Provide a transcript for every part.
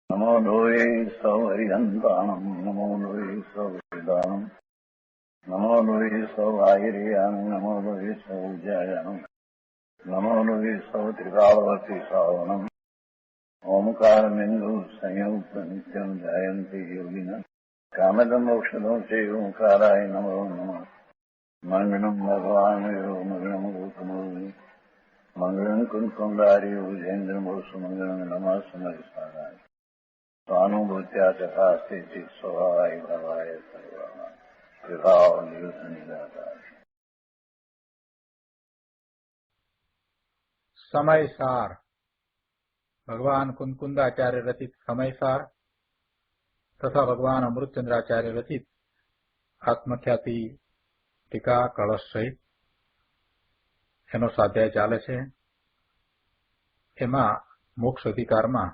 नमो लोये सौहरिहन्ताणम् नमो लोये सौहृदानम् नमो लोये सौभागिर्यानम् नमो लोये सौज्यायानम् नमो लोये सौत्रिकावती सावनम् ओंकारमिन्दु संयुक्त नित्यम् जायन्ति योगिनः कामदमोक्षदो चैव ओंकाराय नमो नमः मङ्गलम् भगवान् यो मङ्गलम् गौतमोऽग्नि मङ्गलम् कुन्कुण्डार्यो जयेन्द्रमो सुमङ्गलम् नमः समरिसाराय स्वानुभूत्या तथा स्थिति स्वभावाय भवाय सर्वाः विभाव निरुद्ध निराकार। समयसार भगवान कुंकुंदाचार्य रचित समयसार तथा भगवान अमृतचंद्राचार्य रचित आत्मख्याति टीका कलश सहित एनो स्वाध्याय चाले छे। एमां मोक्ष अधिकारमां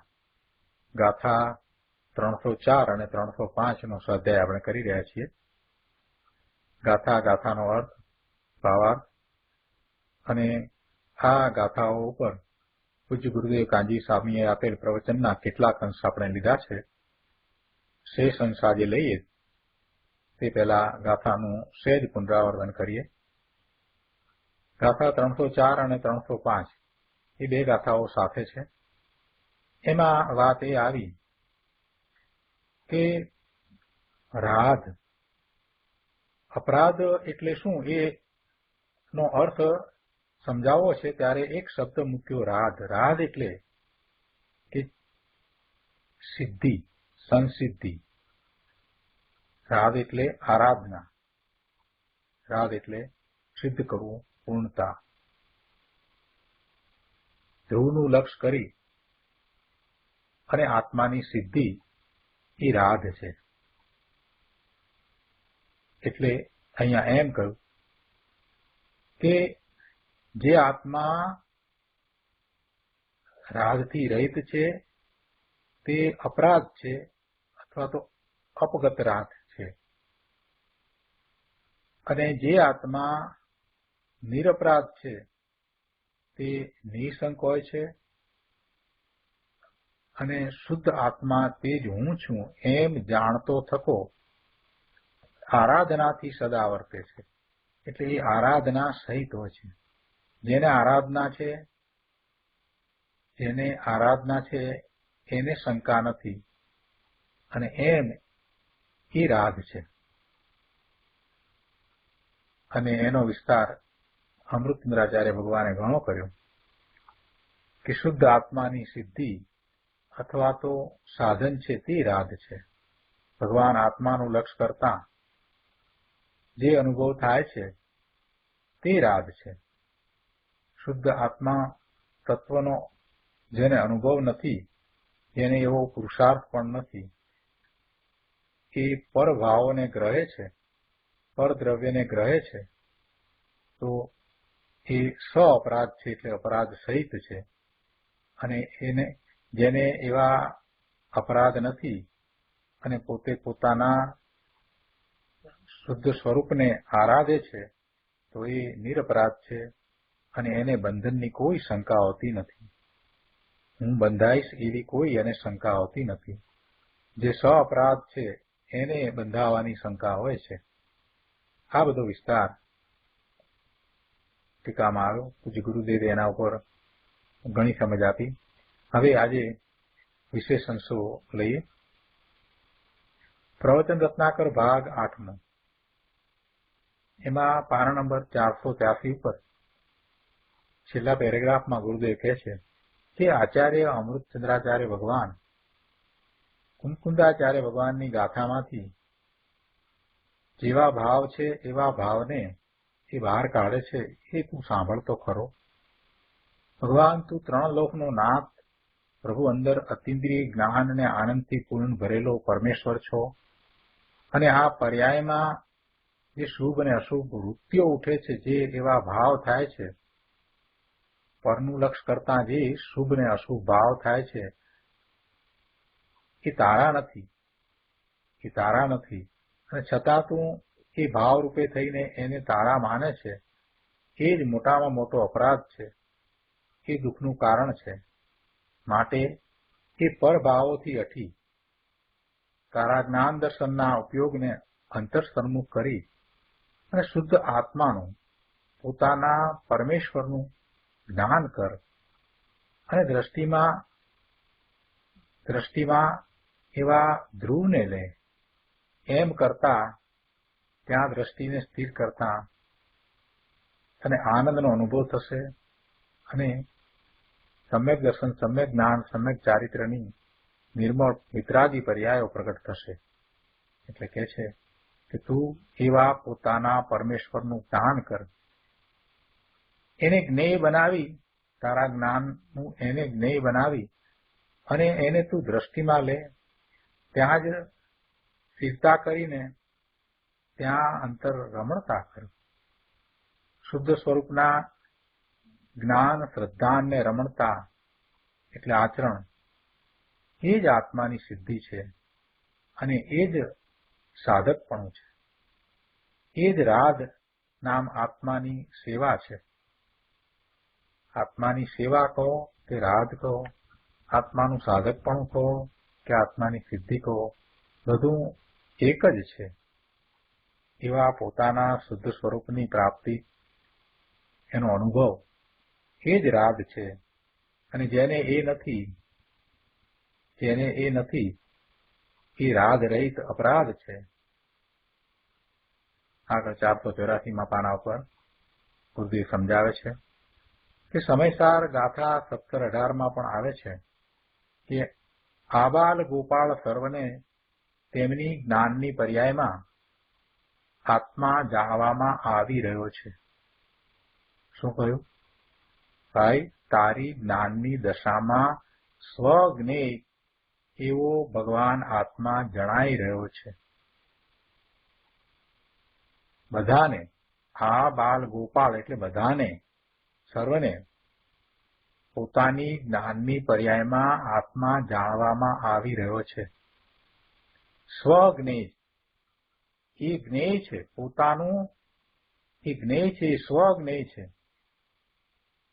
गाथा 304 અને 305 નો સ્વાધ્યાય આપણે કરી રહ્યા છીએ। ગાથાનો અર્થ, ભાવાર્થ અને આ ગાથાઓ ઉપર પૂજ્ય ગુરુદેવ કાંજી સ્વામીએ આપેલ પ્રવચનના કેટલાક અંશ આપણે લીધા છે। શેષ અંશ આજે લઈએ તે પહેલા ગાથાનું સહેજ પુનરાવર્તન કરીએ। ગાથા 304 અને 305 એ બે ગાથાઓ સાથે છે। એમાં વાત એ આવી કે રાધ અપરાધ એટલે શું એ નો અર્થ સમજાવવો છે ત્યારે એક શબ્દ મૂક્યો રાધ। રાધ એટલે કે સિદ્ધિ, સંસિદ્ધિ। રાધ એટલે આરાધના, રાધ એટલે સિદ્ધ કરવું, પૂર્ણતા। ધ્રુવનું લક્ષ્ય કરી અને આત્માની સિદ્ધિ એ રાધ છે। એટલે અહીંયા એમ કહ્યું કે જે આત્મા રાગથી રહિત છે તે અપરાધ છે અથવા તો અપગત રાગ છે, અને જે આત્મા નિરપરાધ છે તે નિસંક હોય છે, અને શુદ્ધ આત્મા તે જ હું છું એમ જાણતો થકો આરાધનાથી સદા વર્તે છે। એટલે એ આરાધના સહિત હોય છે। જેને આરાધના છે એને શંકા નથી, અને એમ એ રાગ છે। અને એનો વિસ્તાર અમૃતચંદ્રાચાર્ય ભગવાને ઘણો કર્યો કે શુદ્ધ આત્માની સિદ્ધિ અથવા તો સાધન છે તે રાગ છે। ભગવાન આત્માનું લક્ષ્ય કરતા જે અનુભવ થાય છે તે રાગ છે। શુદ્ધ આત્મા તત્વનો જેને અનુભવ નથી, જેને એવો પુરુષાર્થ પણ નથી, એ પરભાવોને ગ્રહે છે, પરદ્રવ્યને ગ્રહે છે, તો એ સ્વ અપરાધ છે, એટલે અપરાધ સહિત છે। અને એને જેને એવા અપરાધ નથી અને પોતે પોતાના શુદ્ધ સ્વરૂપને આરાધે છે તો એ નિરપરાધ છે, અને એને બંધનની કોઈ શંકા હોતી નથી। હું બંધાઈશ એવી કોઈ એને શંકા હોતી નથી। જે સ્વ અપરાધ છે એને બંધાવાની શંકા હોય છે। આ બધો વિસ્તાર ટીકામાં આવ્યો। પૂજ્ય ગુરુદેવે એના ઉપર ઘણી સમજ આપી। હવે આજે વિશેષ અંશો લઈએ। પ્રવચન રત્નાકર ભાગ 8મો, એમાં પાના નંબર 483 ઉપર છેલ્લા પેરેગ્રાફમાં ગુરુદેવ કહે છે કે આચાર્ય અમૃતચંદ્રાચાર્ય ભગવાન કુંકુંદાચાર્ય ભગવાનની ગાથામાંથી જેવા ભાવ છે એવા ભાવને એ બહાર કાઢે છે। એ તું સાંભળતો ખરો। ભગવાન તું 3 લોકનો નાથ, પ્રભુ અંદર અતિન્દ્રિય જ્ઞાન અને આનંદથી પૂર્ણ ભરેલો પરમેશ્વર છો, અને આ પર્યાયમાં જે શુભ અને અશુભ વૃત્તિઓ ઉઠે છે, જે એવા ભાવ થાય છે, પરનું લક્ષ્ય કરતા જે શુભ ને અશુભ ભાવ થાય છે એ તારા નથી, અને છતાં તું એ ભાવ રૂપે થઈને એને તારા માને છે, એ જ મોટામાં મોટો અપરાધ છે, એ દુઃખનું કારણ છે। માટે એ પરભાવોથી હઠી તારા જ્ઞાન દર્શનના ઉપયોગને અંતર સન્મુખ કરી અને શુદ્ધ આત્માનું પોતાના પરમેશ્વરનું જ્ઞાન કર અને દ્રષ્ટિમાં એવા ધ્રુવને લે. એમ કરતા ત્યાં દ્રષ્ટિને સ્થિર કરતા અને આનંદનો અનુભવ થશે અને સમ્યક દર્શન, સમ્યક જ્ઞાન, સમ્યક ચારિત્રની નિર્મળ વિતરાગી પર્યાયો પ્રગટ થશે. એટલે કે છે કે તું એવા પોતાના પરમેશ્વરનું જ્ઞાન કર, એને જ્ઞેય બનાવી, તારા જ્ઞાનનું એને જ્ઞેય બનાવી અને એને તું દ્રષ્ટિમાં લે. ત્યાં જ સ્થિરતા કરીને ત્યાં અંતર રમણતા કર. શુદ્ધ સ્વરૂપના જ્ઞાન, શ્રદ્ધા અને રમણતા એટલે આચરણ, એ જ આત્માની સિદ્ધિ છે અને એ જ સાધકપણું છે. એ જ રાધ નામ આત્માની સેવા છે. આત્માની સેવા કહો કે રાધ કહો, આત્માનું સાધકપણું કહો કે આત્માની સિદ્ધિ કહો, બધું એક જ છે. એવા પોતાના શુદ્ધ સ્વરૂપની પ્રાપ્તિ, એનો અનુભવ, એ જ રાધ છે. અને જેને એ નથી એ રાધ રહિત અપરાધ છે. આગળ 484માં પાના ઉપર ગુરુદેવ સમજાવે છે કે સમયસાર ગાથા 17-18માં પણ આવે છે કે આબાલ ગોપાળ સર્વને તેમની જ્ઞાનની પર્યાયમાં આત્મા જાણવામાં આવી રહ્યો છે. શું કહ્યું? ભાઈ, તારી જ્ઞાનની દશામાં સ્વજ્ઞેય એવો ભગવાન આત્મા જણાઈ રહ્યો છે. બધાને, આ બાલ ગોપાળ એટલે બધાને, સર્વને પોતાની જ્ઞાનની પર્યાયમાં આત્મા જાણવામાં આવી રહ્યો છે. સ્વજ્ઞેય, એ જ્ઞેય છે, પોતાનું એ જ્ઞેય છે, એ સ્વજ્ઞેય છે.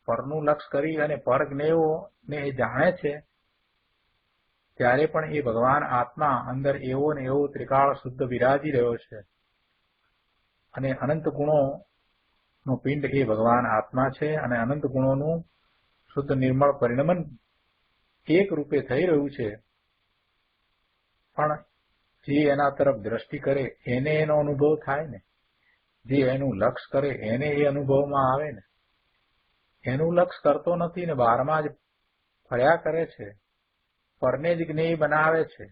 પરનું લક્ષ કરી અને પરજ્ઞેયોને એ જાણે છે ત્યારે પણ એ ભગવાન આત્મા અંદર એવો ને એવો ત્રિકાળ શુદ્ધ વિરાજી રહ્યો છે. અને અનંત ગુણોનો પિંડ એ ભગવાન આત્મા છે અને અનંત ગુણોનું શુદ્ધ નિર્મળ પરિણમન એક રૂપે થઈ રહ્યું છે. પણ જે એના તરફ દ્રષ્ટિ કરે એને એનો અનુભવ થાય ને, જે એનું લક્ષ કરે એને એ અનુભવમાં આવે ને. એનું લક્ષ કરતો નથી ને બહારમાં જ ફર્યા કરે છે, પરને જ જ્ઞેય બનાવે છે,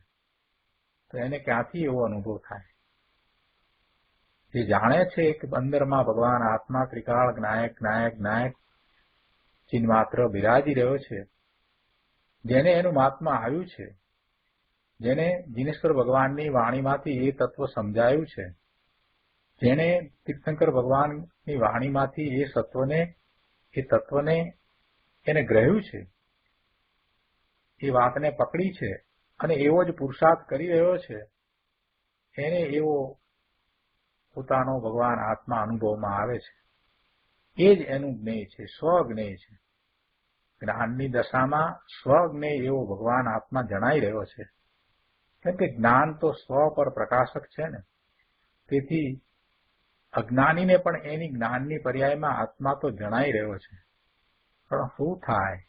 તો એને ક્યાંથી એવો અનુભવ થાય? જે જાણે છે કે અંદરમાં ભગવાન આત્મા ત્રિકાળ જ્ઞાયક ચિન્માત્ર બિરાજી રહ્યો છે, જેને એનું મહાત્મા આવ્યું છે, જેને જીનેશ્વર ભગવાનની વાણીમાંથી એ તત્વ સમજાયું છે, જેને તીર્થંકર ભગવાનની વાણીમાંથી એ તત્વને એને ગ્રહ્યું છે, એ વાતને પકડી છે અને એવો જ પુરુષાર્થ કરી રહ્યો છે, એને એવો પોતાનો ભગવાન આત્મા અનુભવમાં આવે છે. એ જ એનું જ્ઞેય છે, સ્વજ્ઞેય છે. જ્ઞાનની દશામાં સ્વજ્ઞેય એવો ભગવાન આત્મા જણાઈ રહ્યો છે. કેમ કે જ્ઞાન તો સ્વ પર પ્રકાશક છે ને, તેથી અજ્ઞાનીને પણ એની જ્ઞાનની પર્યાયમાં આત્મા તો જણાઈ રહ્યો છે. પણ શું થાય?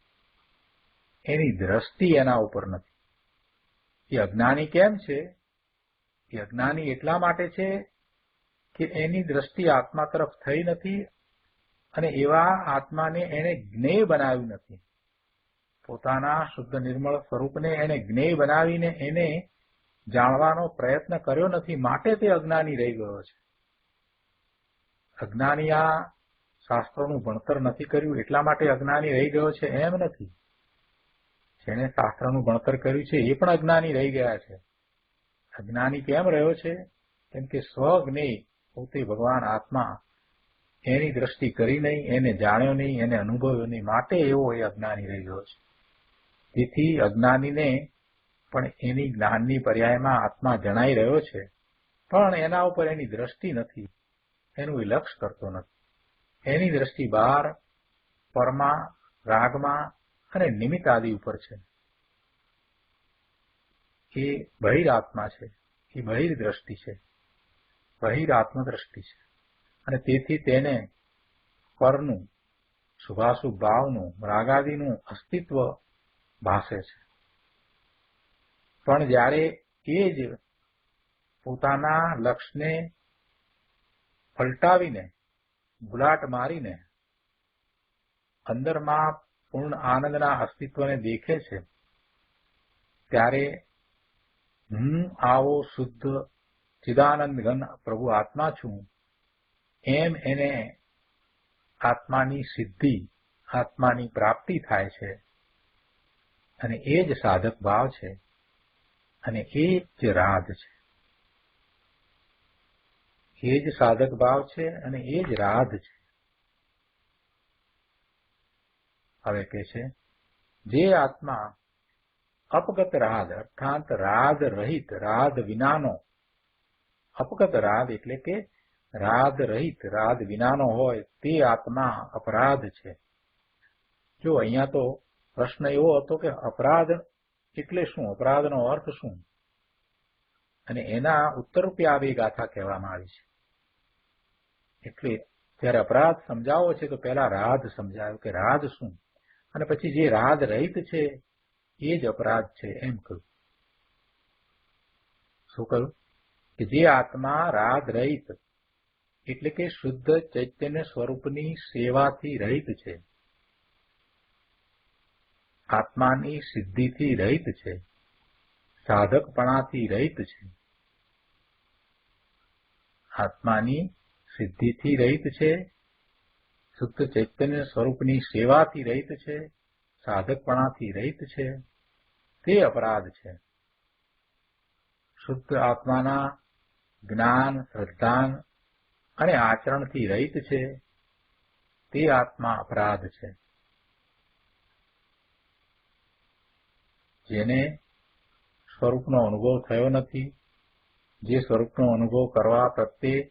એની દ્રષ્ટિ એના ઉપર નથી. એ અજ્ઞાની કેમ છે? એ અજ્ઞાની એટલા માટે છે કે એની દ્રષ્ટિ આત્મા તરફ થઈ નથી અને એવા આત્માને એને જ્ઞેય બનાવ્યું નથી. પોતાના શુદ્ધ નિર્મળ સ્વરૂપને એને જ્ઞેય બનાવીને એને જાણવાનો પ્રયત્ન કર્યો નથી, માટે તે અજ્ઞાની રહી ગયો છે. અજ્ઞાની આ શાસ્ત્રોનું ભણતર નથી કર્યું એટલા માટે અજ્ઞાની રહી ગયો છે એમ નથી. જેને શાસ્ત્રનું ભણતર કર્યું છે એ પણ અજ્ઞાની રહી ગયા છે. અજ્ઞાની કેમ રહ્યો છે? કેમ કે સ્વજ્ઞેય પોતે ભગવાન આત્મા એની દ્રષ્ટિ કરી નહીં, એને જાણ્યો નહીં, એને અનુભવ્યો નહીં, માટે એવો એ અજ્ઞાની રહી ગયો છે. તેથી અજ્ઞાનીને પણ એની જ્ઞાનની પર્યાયમાં આત્મા જણાઈ રહ્યો છે, પણ એના ઉપર એની દ્રષ્ટિ નથી, એનું એ લક્ષ કરતો નથી. એની દ્રષ્ટિ બહાર, પરમાં, રાગમાં અને નિમિત્ત આદિ ઉપર છે. એ બહિરાત્મા છે, એ બહિર્દ્રષ્ટિ છે, બહિરાત્મદ્રષ્ટિ છે, અને તેથી તેને પરનું, શુભાશુભ ભાવનું, રાગાદિનું અસ્તિત્વ ભાસે છે. પણ જ્યારે એ જ પોતાના લક્ષને પલટાવીને, ગુલાટ મારીને અંદરમાં પૂર્ણ આનંદના અસ્તિત્વને દેખે છે, ત્યારે હું આવો શુદ્ધ ચિદાનંદ ઘન પ્રભુ આત્મા છું એમ એને આત્માની સિદ્ધિ, આત્માની પ્રાપ્તિ થાય છે. અને એ જ સાધક ભાવ છે, અને એ જ રાધ છે. એ જ સાધક ભાવ છે અને એ જ રાધ છે. હવે કે છે, જે આત્મા અપગત રાધ અર્થાત રાધ રહિત, રાધ વિનાનો, અપગત રાધ એટલે કે રાધ રહિત, રાધ વિનાનો હોય તે આત્મા અપરાધ છે. જો અહીંયા તો પ્રશ્ન એવો હતો કે અપરાધ એટલે શું, અપરાધનો અર્થ શું, અને એના ઉત્તરરૂપે આ બે ગાથા કહેવામાં આવી છે. એટલે જ્યારે અપરાધ સમજાવો છે તો પહેલા રાધ સમજાવ્યો કે રાધ શું, અને પછી જે રાધ રહિત છે એ જ અપરાધ છે એમ કહ્યું. શું કહ્યું? કે જે આત્મા રાધ રહિત એટલે કે શુદ્ધ ચૈતન્ય સ્વરૂપની સેવાથી રહિત છે, આત્માની સિદ્ધિથી રહિત છે, સાધકપણાથી રહિત છે, આત્માની સિદ્ધિથી રહિત છે, શુદ્ધ ચૈતન્ય સ્વરૂપની સેવાથી રહિત છે, સાધકપણાથી રહિત છે, તે અપરાધ છે. શુદ્ધ આત્માના જ્ઞાન, શ્રદ્ધાન અને આચરણથી રહિત છે, તે આત્મા અપરાધ છે. જેને સ્વરૂપનો અનુભવ થયો નથી, જે સ્વરૂપનો અનુભવ કરવા પ્રત્યે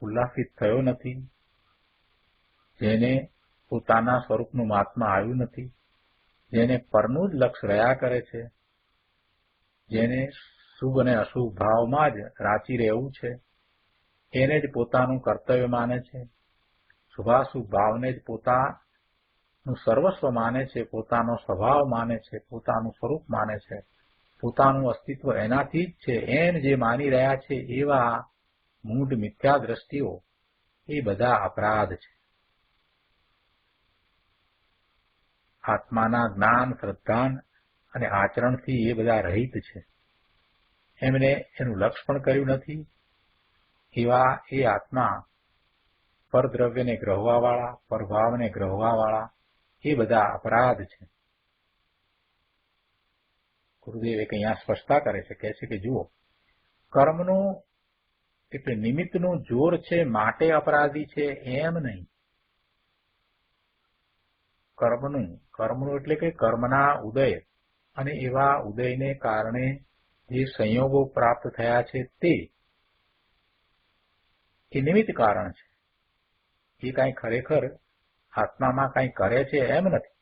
ઉલ્લાસિત થયો નથી, જેને પોતાના સ્વરૂપનું મહાત્મા આવ્યું નથી, જેને પરનું જ લક્ષ રહ્યા કરે છે, જેને શુભ અને અશુભ ભાવમાં જ રાચી રહેવું છે, એને જ પોતાનું કર્તવ્ય માને છે, શુભાશુભ ભાવને જ પોતાનું સર્વસ્વ માને છે, પોતાનો સ્વભાવ માને છે, પોતાનું સ્વરૂપ માને છે, પોતાનું અસ્તિત્વ એનાથી જ છે એમ જે માની રહ્યા છે એવા મૂઢ મિથ્યા દ્રષ્ટિઓ, એ બધા અપરાધ છે. આત્માના જ્ઞાન, શ્રદ્ધાન અને આચરણથી એ બધા રહિત છે. એમને એનું લક્ષ પણ કર્યું નથી એવા એ આત્મા પરદ્રવ્યને ગ્રહવાવાળા, પરભાવને ગ્રહવાવાળા, એ બધા અપરાધ છે. ગુરુદેવ એક અહીંયા સ્પષ્ટતા કરે છે, કહે છે કે જુઓ, કર્મનું એટલે નિમિત્તનું જોર છે માટે અપરાધી છે એમ નહીં. કર્મનું એટલે કે કર્મના ઉદય અને એવા ઉદયને કારણે જે સંયોગો પ્રાપ્ત થયા છે તે એ નિમિત્ત કારણ છે. એ કાંઈ ખરેખર આત્મામાં કાંઈ કરે છે એમ નથી,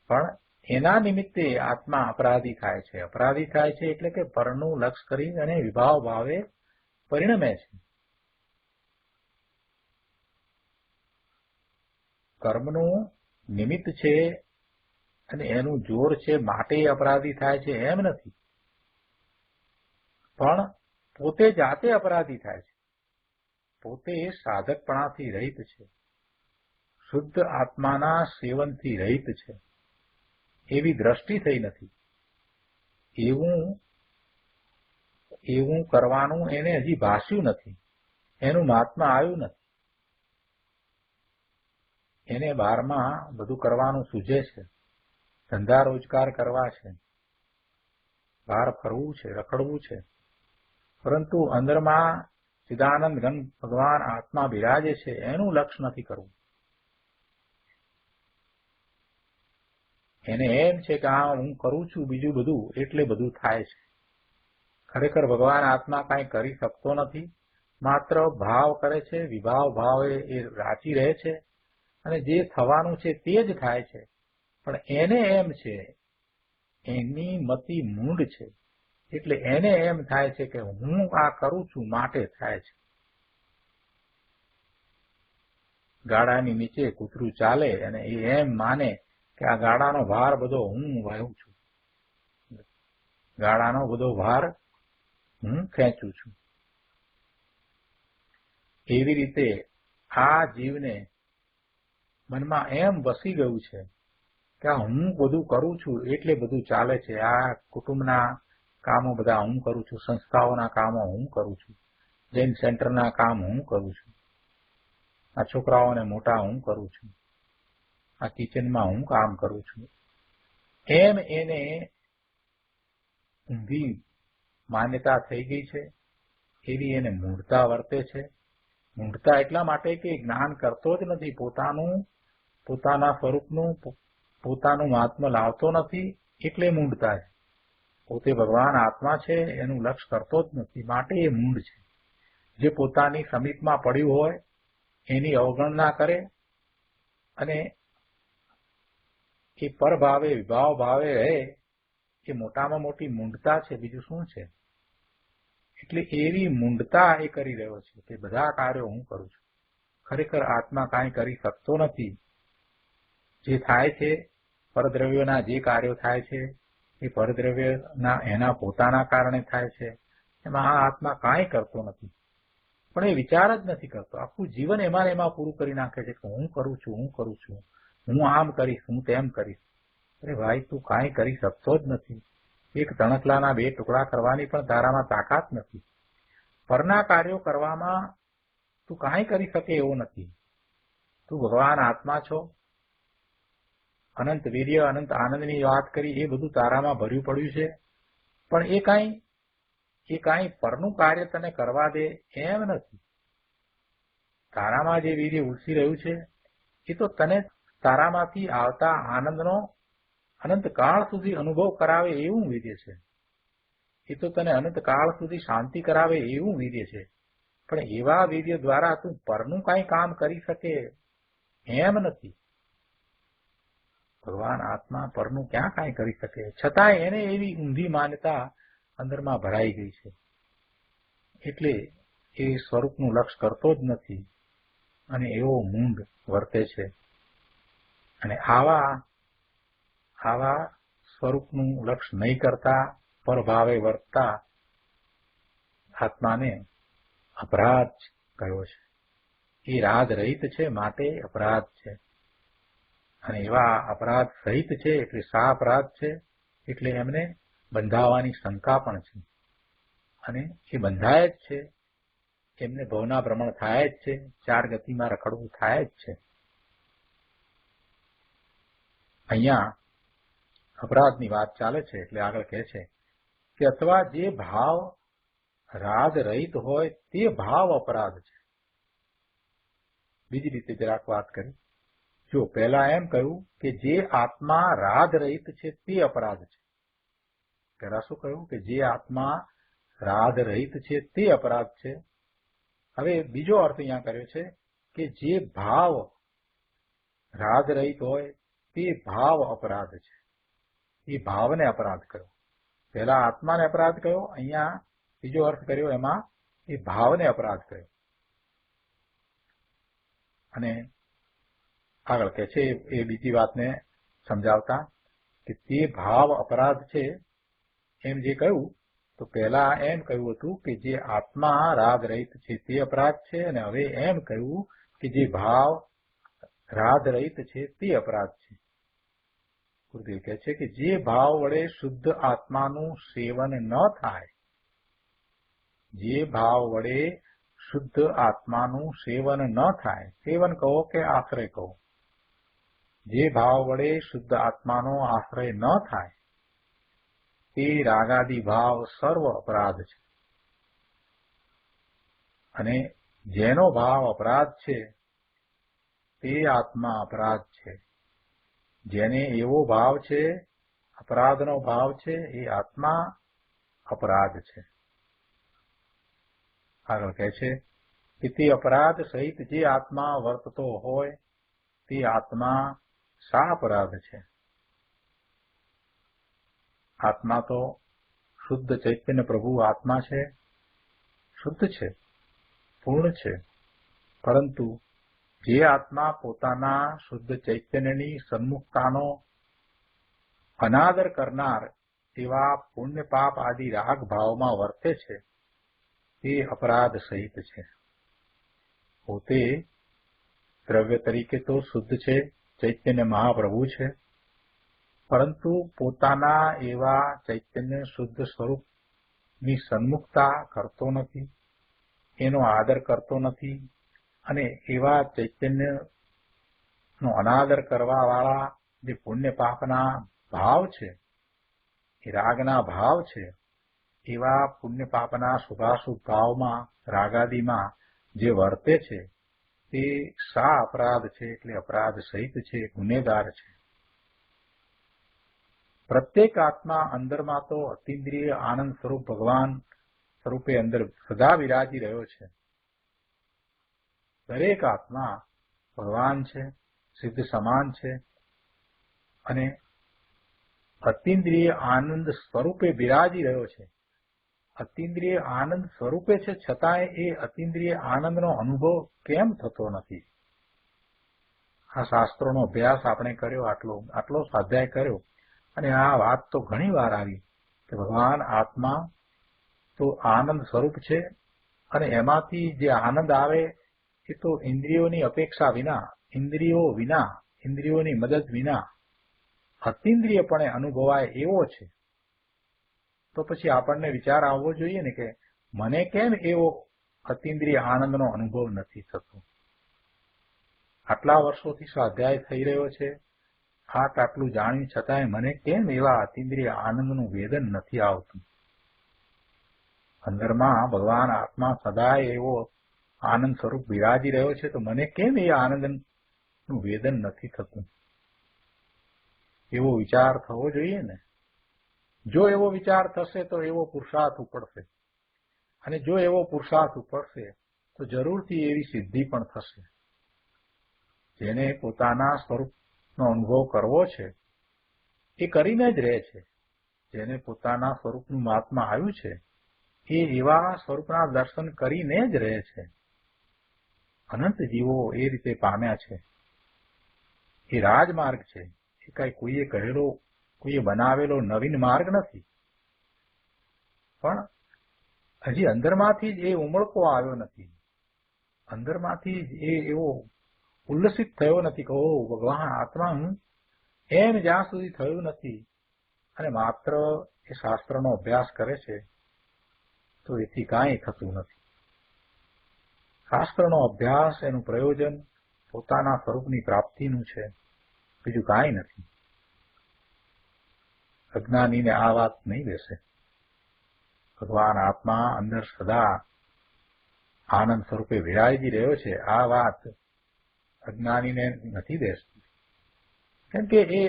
પણ એના નિમિત્તે આત્મા અપરાધી થાય છે. અપરાધી થાય છે એટલે કે પરનું લક્ષ કરી અને વિભાવ ભાવે પરિણમે છે. કર્મનું નિમિત્ત છે અને એનું જોર છે માટે અપરાધી થાય છે એમ નથી, પણ પોતે જાતે અપરાધી થાય છે. પોતે સાધકપણાથી રહિત છે, શુદ્ધ આત્માના સેવનથી રહિત છે, એવી દ્રષ્ટિ થઈ નથી. એવું કરવાનું એને હજી ભાષ્યું નથી, એનું મહાત્મા આવ્યું નથી. એને બહારમાં બધું કરવાનું સૂઝે છે, ધંધા રોજગાર કરવા છે, બહાર ફરવું છે, રખડવું છે, પરંતુ અંદરમાં ચિદાનંદ ઘન ભગવાન આત્મા બિરાજે છે એનું લક્ષ નથી કરવું. એને એમ છે કે હા હું કરું છું બીજું બધું એટલે બધું થાય છે. ખરેખર ભગવાન આત્મા કાંઈ કરી શકતો નથી, માત્ર ભાવ કરે છે, વિભાવ ભાવે એ રાચી રહે છે અને જે થવાનું છે તે જ થાય છે. પણ એને એમ છે, એની મતિ મૂંડ છે. એટલે એને એમ થાય છે કે હું આ કરું છું માટે થાય છે. ગાડાની નીચે કૂતરું ચાલે અને એ એમ માને કે આ ગાડાનો ભાર બધો હું વાહું છું, ગાડાનો બધો ભાર હું ખેંચું છું. એવી રીતે આ જીવને મનમાં એમ વસી ગયું છે કે હું બધું કરું છું એટલે બધું ચાલે છે. આ કુટુંબના કામો બધા હું કરું છું, સંસ્થાઓના કામો હું કરું છું, જૈન સેન્ટરના કામ હું કરું છું, આ છોકરાઓને મોટા હું કરું છું, આ કિચનમાં હું કામ કરું છું. એમ એને ઊંધી માન્યતા થઈ ગઈ છે. એવી એને મૂઢતા વર્તે છે. મૂઢતા એટલા માટે કે જ્ઞાન કરતો જ નથી, પોતાના સ્વરૂપનું પોતાનું મહાત્મ્ય લાવતો નથી, એટલે મૂઢતા છે. પોતે ભગવાન આત્મા છે એનું લક્ષ્ય કરતો જ નથી, માટે એ મૂઢ છે. જે પોતાની સમીપમાં પડ્યું હોય એની અવગણના કરે અને એ પરભાવે વિભાવ ભાવે રહે, એ મોટામાં મોટી મૂંઢતા છે, બીજું શું છે? એટલે એવી મૂંઢતા એ કરી રહ્યો છે કે બધા કાર્યો હું કરું છું. ખરેખર આત્મા કાંઈ કરી શકતો નથી. જે થાય છે પરદ્રવ્યોના જે કાર્યો થાય છે એ પરદ્રવ્યના એના પોતાના કારણે થાય છે. એમાં આ આત્મા કાંઈ કરતો નથી, પણ એ વિચાર જ નથી કરતો. આખું જીવન એમાં પૂરું કરી નાખે છે કે હું કરું છું, હું આમ કરીશ, હું તેમ કરીશ. અરે ભાઈ, તું કાંઈ કરી શકતો જ નથી. એક તણખલાના 2 ટુકડા કરવાની પણ તારામાં તાકાત નથી. પરના કાર્યો કરવામાં તું કાંઈ કરી શકે એવો નથી. તું ભગવાન આત્મા છો. અનંત વીર્ય, અનંત આનંદની વાત કરી, એ બધું તારામાં ભર્યું પડ્યું છે, પણ એ કાંઈ પરનું કાર્ય તને કરવા દે એમ નથી. તારામાં જે વીર્ય ઉલસી રહ્યું છે એ તો તને તારામાંથી આવતા આનંદનો અનંતકાળ સુધી અનુભવ કરાવે એવું વીર્ય છે. એ તો તને અનંતકાળ સુધી શાંતિ કરાવે એવું વીર્ય છે. પણ એવા વીર્ય દ્વારા તું પરનું કાંઈ કામ કરી શકે એમ નથી. ભગવાન આત્મા પરનું ક્યાં કાંઈ કરી શકે? છતાંય એને એવી ઊંધી માન્યતા અંદરમાં ભરાઈ ગઈ છે. એટલે એ સ્વરૂપનું લક્ષ્ય કરતો જ નથી અને એવો મૂંઢ વર્તે છે. અને આવા સ્વરૂપનું લક્ષ્ય નહીં કરતા, પરભાવે વર્તતા આત્માને અપરાધ કહ્યો છે. એ રાગ રહિત છે માટે અપરાધ છે. અને એવા અપરાધ સહિત છે એટલે સા અપરાધ છે, એટલે એમને બંધાવાની શંકા પણ છે. અને એ બંધાય જ છે. એમને ભવના ભ્રમણ થાય જ છે, 4 ગતિમાં રખડવું થાય જ છે. અહીંયા અપરાધની વાત ચાલે છે એટલે આગળ કહે છે કે અથવા જે ભાવ રાગ રહિત હોય તે ભાવ અપરાધ છે. બીજી રીતે જરાક વાત કરી. જો પહેલા એમ કહ્યું કે જે આત્મા રાગ રહિત છે તે અપરાધ છે. પહેલા શું કહ્યું કે જે આત્મા રાગ રહિત છે તે અપરાધ છે. હવે બીજો અર્થ અહીંયા કર્યો છે કે જે ભાવ રાગ રહિત હોય તે ભાવ અપરાધ છે. એ ભાવને અપરાધ કર્યો. પહેલા આત્માને અપરાધ કર્યો, અહીંયા બીજો અર્થ કર્યો, એમાં એ ભાવને અપરાધ કર્યો. અને આગળ કહે છે એ બીજી વાતને સમજાવતા કે તે ભાવ અપરાધ છે એમ જે કહ્યું, તો પહેલા એમ કહ્યું હતું કે જે આત્મા રાગ રહિત છે તે અપરાધ છે, અને હવે એમ કહ્યું કે જે ભાવ રાગ રહિત છે તે અપરાધ છે. ગુરુદેવ કહે છે કે જે ભાવ વડે શુદ્ધ આત્માનું સેવન ન થાય, જે ભાવ વડે શુદ્ધ આત્માનું સેવન ન થાય, સેવન કહો કે આશ્રય કહો, જે ભાવ વડે શુદ્ધ આત્માનો આશ્રય ન થાય તે રાગાદી ભાવ સર્વ અપરાધ છે. અને જેનો ભાવ અપરાધ છે તે આત્મા અપરાધ છે. જેને એવો ભાવ છે, અપરાધનો ભાવ છે, એ આત્મા અપરાધ છે. આગળ કહે છે કે તે અપરાધ સહિત જે આત્મા વર્તતો હોય તે આત્મા સા અપરાધ છે. આત્મા તો શુદ્ધ ચૈતન્ય પ્રભુ આત્મા છે, શુદ્ધ છે, પૂર્ણ છે. પરંતુ જે આત્મા પોતાના શુદ્ધ ચૈતન્યની સન્મુખતાનો અનાદર કરનાર એવા પુણ્ય પાપ આદિ રાગ ભાવમાં વર્તે છે તે અપરાધ સહિત છે. પોતે દ્રવ્ય તરીકે તો શુદ્ધ છે, ચૈતન્ય મહાપ્રભુ છે, પરંતુ પોતાના એવા ચૈતન્ય શુદ્ધ સ્વરૂપની સન્મુખતા કરતો નથી, એનો આદર કરતો નથી, અને એવા ચૈતન્યનો અનાદર કરવાવાળા જે પુણ્ય પાપના ભાવ છે, એ રાગના ભાવ છે, એવા પુણ્ય પાપના શુભાશુભ ભાવમાં રાગાદિમાં જે વર્તે છે તે શા અપરાધ છે, એટલે અપરાધ સહિત છે, ગુનેગાર છે. પ્રત્યેક આત્મા અંદરમાં તો અતિન્દ્રિય આનંદ સ્વરૂપ ભગવાન સ્વરૂપે અંદર સદા વિરાજી રહ્યો છે. દરેક આત્મા ભગવાન છે, સિદ્ધ સમાન છે, અને અતિન્દ્રિય આનંદ સ્વરૂપે બિરાજી રહ્યો છે. અતિન્દ્રિય આનંદ સ્વરૂપે છે, છતાંય એ અતિન્દ્રિય આનંદનો અનુભવ કેમ થતો નથી? આ શાસ્ત્રોનો અભ્યાસ આપણે કર્યો, આટલો સ્વાધ્યાય કર્યો, અને આ વાત તો ઘણી વાર આવી કે ભગવાન આત્મા તો આનંદ સ્વરૂપ છે, અને એમાંથી જે આનંદ આવે એ તો ઇન્દ્રિયોની અપેક્ષા વિના, ઇન્દ્રિયોની મદદ વિના અતિન્દ્રિયપણે અનુભવાય એવો છે. તો પછી આપણને વિચાર આવવો જોઈએ ને કે મને કેમ એવો અતિન્દ્રિય આનંદનો અનુભવ નથી થતો? આટલા વર્ષોથી સ્વાધ્યાય થઈ રહ્યો છે, આટલું જાણ્યું છતાંય મને કેમ એવા અતિન્દ્રિય આનંદનું વેદન નથી આવતું? અંદરમાં ભગવાન આત્મા સદાય એવો આનંદ સ્વરૂપ બિરાજી રહ્યો છે, તો મને કેમ એ આનંદનું વેદન નથી થતું? એવો વિચાર થવો જોઈએ ને. જો એવો વિચાર થશે તો એવો પુરુષાર્થ ઉપડશે, અને જો એવો પુરુષાર્થ ઉપડશે તો જરૂરથી એવી સિદ્ધિ પણ થશે. જેને પોતાના સ્વરૂપનો અનુભવ કરવો છે એ કરીને જ રહે છે. જેને પોતાના સ્વરૂપનું મહાત્મા આવ્યું છે એ એવા સ્વરૂપના દર્શન કરીને જ રહે છે. અનંત જીવો એ રીતે પામ્યા છે. એ રાજમાર્ગ છે. એ કઈ કોઈએ બનાવેલો નવીન માર્ગ નથી. પણ હજી અંદરમાંથી જ એ ઉમળકો આવ્યો નથી. અંદરમાંથી જ એ એવો ઉલ્લસિત થયો નથી કે ઓ ભગવાન આત્મા હું, એમ જ્યાં સુધી થયું નથી. અને માત્ર એ શાસ્ત્રનો અભ્યાસ કરે છે તો એથી કાંઈ થતું નથી. શાસ્ત્રનો અભ્યાસ એનું પ્રયોજન પોતાના સ્વરૂપની પ્રાપ્તિનું છે, બીજું કાંઈ નથી. અજ્ઞાનીને આ વાત નહીં બેસે. ભગવાન આત્મા અંદર સદા આનંદ સ્વરૂપે વિરાજી રહ્યો છે, આ વાત અજ્ઞાનીને નથી બેસતી. કેમ કે એ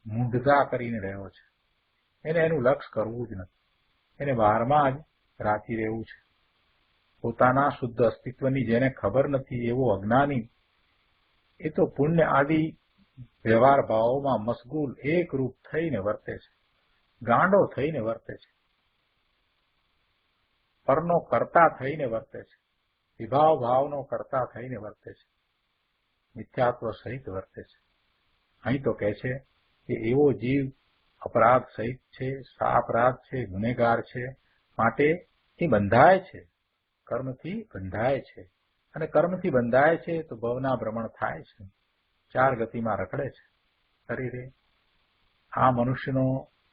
મૂઢતા કરીને રહ્યો છે. એને એનું લક્ષ્ય કરવું જ નથી. એને બહારમાં જ રાચી રહેવું છે. પોતાના શુદ્ધ અસ્તિત્વની જેને ખબર નથી એવો અજ્ઞાની એ તો પુણ્ય આદિ વ્યવહાર ભાવોમાં મશગુલ એકરૂપ થઈને વર્તે છે, ગાંડો થઈને વર્તે છે, પરનો કર્તા થઈને વર્તે છે, વિભાવ ભાવનો કર્તા થઈને વર્તે છે, મિથ્યાત્વ સહિત વર્તે છે. અહીં તો કહે છે કે એવો જીવ અપરાધ સહિત છે, અપરાધ છે, ગુનેગાર છે, માટે એ બંધાય છે, કર્મથી બંધાય છે. અને કર્મથી બંધાય છે તો ભવના ભ્રમણ થાય છે, ચાર ગતિમાં રખડે છે. શરીરે આ મનુષ્યનો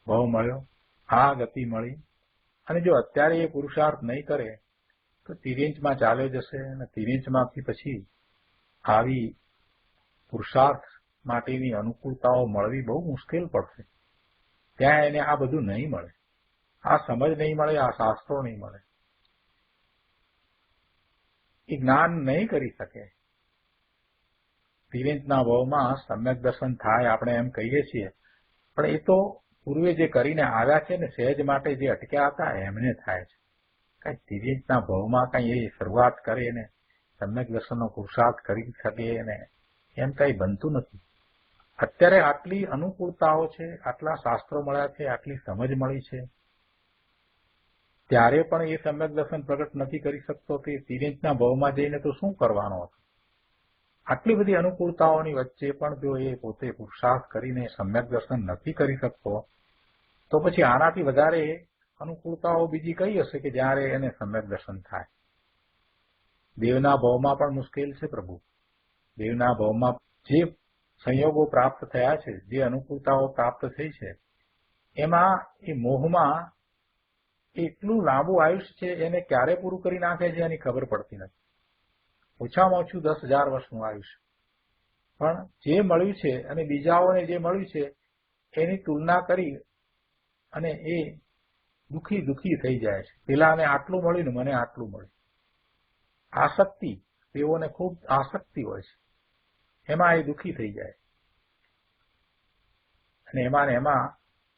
ભવ મળ્યો, આ ગતિ મળી, અને જો અત્યારે એ પુરુષાર્થ નહીં કરે તો તિર્યંચમાં ચાલ્યો જશે, અને તિર્યંચમાંથી પછી આવી પુરુષાર્થ માટેની અનુકૂળતાઓ મળવી બહુ મુશ્કેલ પડશે. ત્યાં એને આ બધું નહીં મળે, આ સમજ નહીં મળે, આ શાસ્ત્રો નહીં મળે, એ જ્ઞાન નહીં કરી શકે. તિર્યંચના ભાવમાં સમ્યક દર્શન થાય આપણે એમ કહીએ છીએ, પણ એ તો પૂર્વે જે કરીને આવ્યા છે ને, સહેજ માટે જે અટક્યા હતા એમને થાય છે. કઈ તિર્યંચના ભાવમાં કઈ એ શરૂઆત કરે ને સમ્યક દર્શનનો પુરુષાર્થ કરી શકે ને એમ કઈ બનતું નથી. અત્યારે આટલી અનુકૂળતાઓ છે, આટલા શાસ્ત્રો મળ્યા છે, આટલી સમજ મળી છે, ત્યારે પણ એ સમ્યક દર્શન પ્રગટ નથી કરી શકતો તે તિર્યંચના ભવમાં જઈને તો શું કરવાનો હતો? આટલી બધી અનુકૂળતાઓની વચ્ચે પણ જો એ પોતે પુરુષાર્થ કરીને સમ્યક દર્શન નથી કરી શકતો, તો પછી આનાથી વધારે અનુકૂળતાઓ બીજી કઈ હશે કે જ્યારે એને સમ્યક દર્શન થાય? દેવના ભવમાં પણ મુશ્કેલ છે પ્રભુ. દેવના ભવમાં જે સંયોગો પ્રાપ્ત થયા છે, જે અનુકૂળતાઓ પ્રાપ્ત થઈ છે, એમાં એ મોહમાં એટલું લાંબુ આયુષ્ય છે, એને ક્યારે પૂરું કરી નાખે છે એની ખબર પડતી નથી. ઓછામાં ઓછું 10,000 વર્ષનું આયુષ્ય. પણ જે મળ્યું છે અને બીજાઓને જે મળ્યું છે એની તુલના કરી અને એ દુઃખી થઈ જાય છે. પેલાને આટલું મળ્યું ને મને આટલું મળ્યું. આસક્તિ, તેઓને ખૂબ આસક્તિ હોય છે, એમાં એ દુઃખી થઈ જાય અને એમાં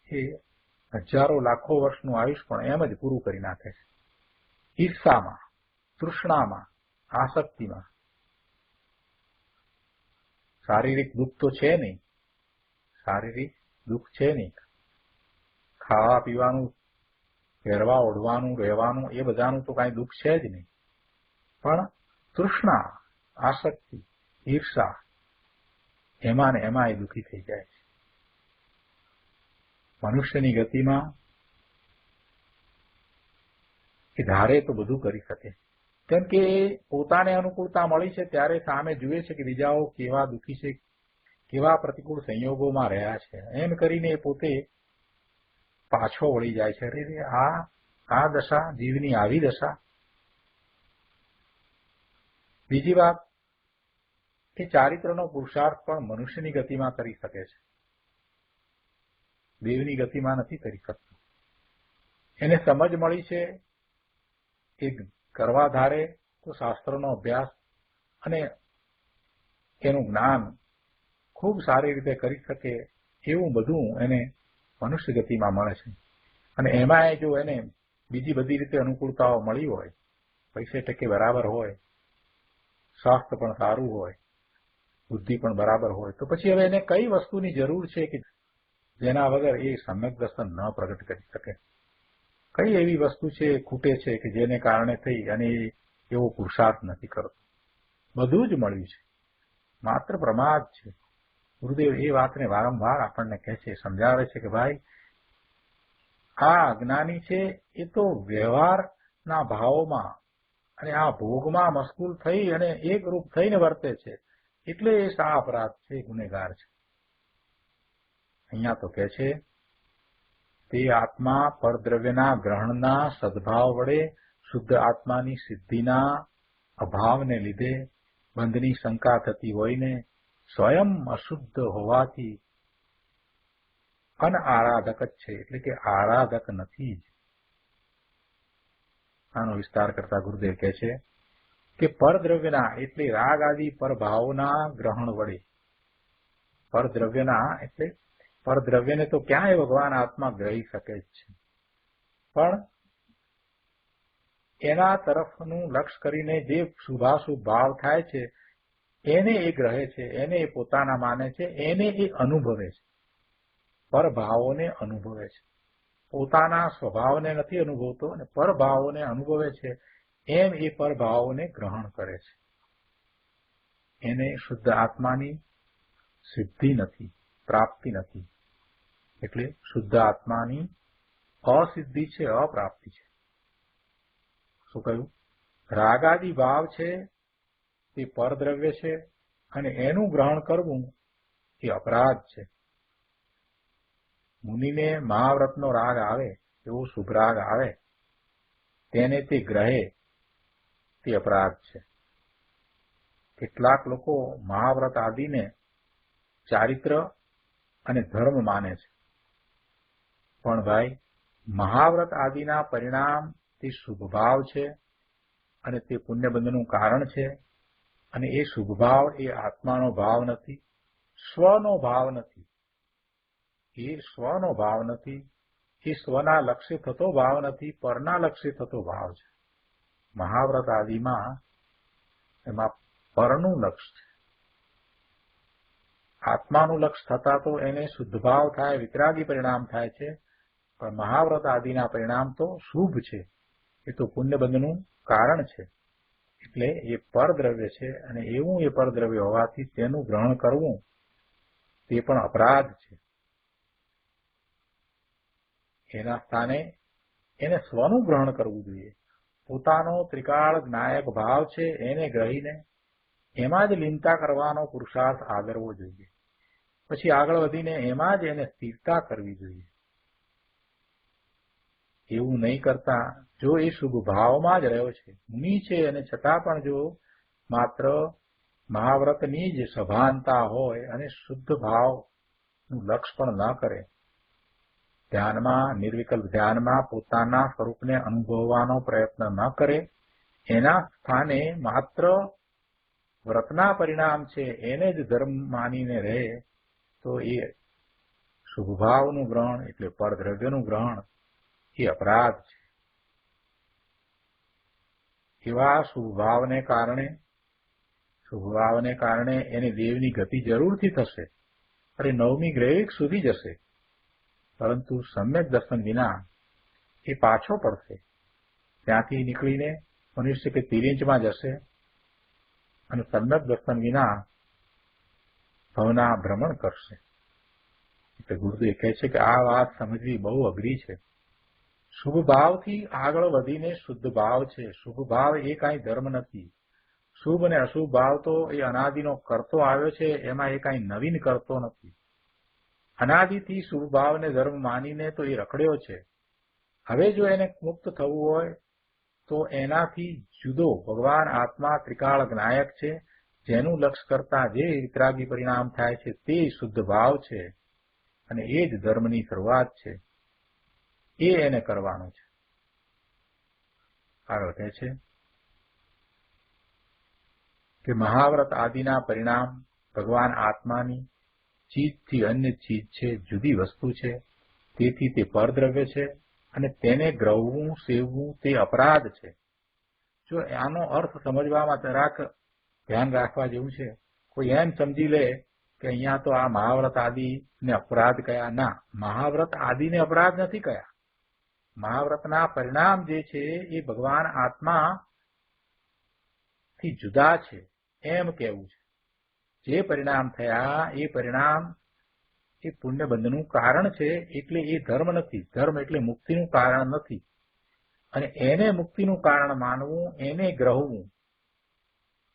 એ હજારો લાખો વર્ષનું આયુષ્ય પણ એમ જ પૂરું કરી નાખે છે. ઈર્ષામાં, તૃષ્ણામાં, આસક્તિમાં. શારીરિક દુઃખ તો છે નહીં, શારીરિક દુઃખ છે નહીં. ખાવા પીવાનું, પહેરવા ઓઢવાનું, રહેવાનું એ બધાનું તો કાંઈ દુઃખ છે જ નહીં. પણ તૃષ્ણા, આસક્તિ, ઈર્ષા, એમાં ને એમાં એ દુઃખી થઈ જાય છે. મનુષ્યની ગતિમાં એ ધારે તો બધું કરી શકે, કેમ કે પોતાને અનુકૂળતા મળી છે ત્યારે સામે જુએ છે કે બીજાઓ કેવા દુઃખી છે, કેવા પ્રતિકૂળ સંયોગોમાં રહ્યા છે. એમ કરીને એ પોતે પાછો વળી જાય છે. અરે આ દશા, જીવની આવી દશા. બીજી વાત, એ ચારિત્રનો પુરુષાર્થ પણ મનુષ્યની ગતિમાં કરી શકે છે, દેવની ગતિમાં નથી કરી શકતો. એને સમજ મળી છે, એ કરવા ધારે તો શાસ્ત્રોનો અભ્યાસ અને એનું જ્ઞાન ખૂબ સારી રીતે કરી શકે એવું બધું એને મનુષ્ય ગતિમાં મળે છે. અને એમાં જો એને બીજી બધી રીતે અનુકૂળતાઓ મળી હોય, પૈસે ટકે બરાબર હોય, સ્વાસ્થ્ય પણ સારું હોય, બુદ્ધિ પણ બરાબર હોય, તો પછી હવે એને કઈ વસ્તુની જરૂર છે કે જેના વગર એ સમ્યક દર્શન ન પ્રગટ કરી શકે? કઈ એવી વસ્તુ છે ખૂટે છે કે જેને કારણે થઈ અને એવો પુરુષાર્થ નથી કરતો? બધું જ મળ્યું છે, માત્ર પ્રમાદ છે. ગુરુદેવ એ વાતને વારંવાર આપણને કહે છે, સમજાવે છે કે ભાઈ આ અજ્ઞાની છે એ તો વ્યવહારના ભાવોમાં અને આ ભોગમાં મશગુલ થઈ અને એકરૂપ થઈને વર્તે છે, એટલે એ સા અપરાધ છે, ગુનેગાર છે. અહીંયા તો કહે છે તે આત્મા પરદ્રવ્યના ગ્રહણના સદભાવ વડે શુદ્ધ આત્માની સિદ્ધિના અભાવને લીધે બંધની શંકા થતી હોઈને સ્વયં અશુદ્ધ હોવાથી અનઆરાધક જ છે, એટલે કે આરાધક નથી જ. આનો વિસ્તાર કરતા ગુરુદેવ કહે છે કે પરદ્રવ્યના એટલે રાગ આદિ પરભાવના ગ્રહણ વડે, પરદ્રવ્યના એટલે પરદ્રવ્યને તો ક્યાંય ભગવાન આત્મા ગ્રહી શકે જ છે, પણ એના તરફનું લક્ષ કરીને જે શુભાશુભ ભાવ થાય છે એને એ ગ્રહે છે, એને એ પોતાના માને છે, એને એ અનુભવે છે, પરભાવોને અનુભવે છે. પોતાના સ્વભાવને નથી અનુભવતો અને પરભાવોને અનુભવે છે, એમ એ પરભાવોને ગ્રહણ કરે છે. એને શુદ્ધ આત્માની સિદ્ધિ નથી, પ્રાપ્તિ નથી, એટલે શુદ્ધ આત્માની અસિદ્ધિ છે, અપ્રાપ્તિ છે. શું કહ્યું? રાગાદી ભાવ છે તે પરદ્રવ્ય છે અને એનું ગ્રહણ કરવું એ અપરાધ છે. મુનિને મહાવ્રતનો રાગ આવે, એવો શુભ રાગ આવે, તેને તે ગ્રહે તે અપરાધ છે. કેટલાક લોકો મહાવ્રત આદિને ચારિત્ર અને ધર્મ માને છે, પણ ભાઈ મહાવ્રત આદિના પરિણામ તે શુભ ભાવ છે અને તે પુણ્યબંધનું કારણ છે. અને એ શુભ ભાવ એ આત્માનો ભાવ નથી, સ્વનો ભાવ નથી, એ સ્વનો ભાવ નથી, એ સ્વના લક્ષ્ય થતો ભાવ નથી, પરના લક્ષ્ય થતો ભાવ છે. મહાવ્રત આદિમાં એમાં પરનું લક્ષ્ય છે. આત્માનું લક્ષ થતા તો એને શુદ્ધ ભાવ થાય, વિતરાગી પરિણામ થાય છે, પણ મહાવ્રત આદિના પરિણામ તો શુભ છે. એ તો પુણ્યબંધનું કારણ છે. એટલે એ પરદ્રવ્ય છે, અને એવું એ પરદ્રવ્ય હોવાથી તેનું ગ્રહણ કરવું તે પણ અપરાધ છે. એના સ્થાને એને સ્વનું ગ્રહણ કરવું જોઈએ. પોતાનો ત્રિકાળ જ્ઞાયક ભાવ છે એને ગ્રહીને એમાં જ લીનતા કરવાનો પુરુષાર્થ આદરવો જોઈએ. પછી આગળ વધીને એમાં જ એને સ્થિરતા કરવી જોઈએ. એવું નહીં કરતા જો એ શુભ ભાવમાં જ રહ્યો છે, મુનિ છે, અને છતાં પણ જો માત્ર મહાવ્રતની જ સભાનતા હોય અને શુદ્ધ ભાવનું લક્ષ પણ ન કરે, ધ્યાનમાં, નિર્વિકલ્પ ધ્યાનમાં પોતાના સ્વરૂપને અનુભવવાનો પ્રયત્ન ન કરે, એના સ્થાને માત્ર વ્રતના પરિણામ છે એને જ ધર્મ માનીને રહે, તો એ શુભભાવનું ગ્રહણ એટલે પરદ્રવ્યનું ગ્રહણ એ અપરાધ છે. એવા શુભભાવને કારણે એને દેવની ગતિ જરૂરથી થશે, અરે 9મી ગ્રહિક સુધી જશે, પરંતુ સમ્યક દર્શન વિના એ પાછો પડશે. ત્યાંથી નીકળીને મનુષ્ય કે તિર્યંચમાં જશે, અને સમ્યક દર્શન વિના ભવના ભ્રમણ કરશે. એટલે ગુરુદેવ કહે છે કે આ વાત સમજવી બહુ અઘરી છે. શુભ ભાવથી આગળ વધીને શુદ્ધ ભાવ છે. શુભ ભાવ એ કાંઈ ધર્મ નથી. શુભ અને અશુભ ભાવ તો એ અનાદિનો કરતો આવ્યો છે, એમાં એ કાંઈ નવીન કરતો નથી. અનાદિથી શુભ ભાવને ધર્મ માનીને તો એ રખડ્યો છે. હવે જો એને મુક્ત થવું હોય તો એનાથી જુદો ભગવાન આત્મા ત્રિકાળ જ્ઞાયક છે, જેનું લક્ષ કરતા જે વિતરાગી પરિણામ થાય છે તે શુદ્ધ ભાવ છે, અને એ જ ધર્મની શરૂઆત છે. એ એને કરવાનું છે. આગળ કહે છે કે મહાવ્રત આદિના પરિણામ ભગવાન આત્માની ચીજથી અન્ય ચીજ છે, જુદી વસ્તુ છે, તેથી તે પરદ્રવ્ય છે, અને તેને ગ્રહવું, સેવવું તે અપરાધ છે. જો આનો અર્થ સમજવામાં જરાક ધ્યાન રાખવા જેવું છે. કોઈ એમ સમજી લે કે અહીંયા તો આ મહાવ્રત આદિને અપરાધ કયા. ના, મહાવ્રત આદિને અપરાધ નથી કયા. મહાવ્રતના પરિણામ જે છે એ ભગવાન આત્મા થી જુદા છે એમ કહેવું છે. જે પરિણામ થયા એ પરિણામ એ પુણ્યબંધનું કારણ છે, એટલે એ ધર્મ નથી. ધર્મ એટલે મુક્તિનું કારણ નથી, અને એને મુક્તિનું કારણ માનવું, એને ગ્રહવું,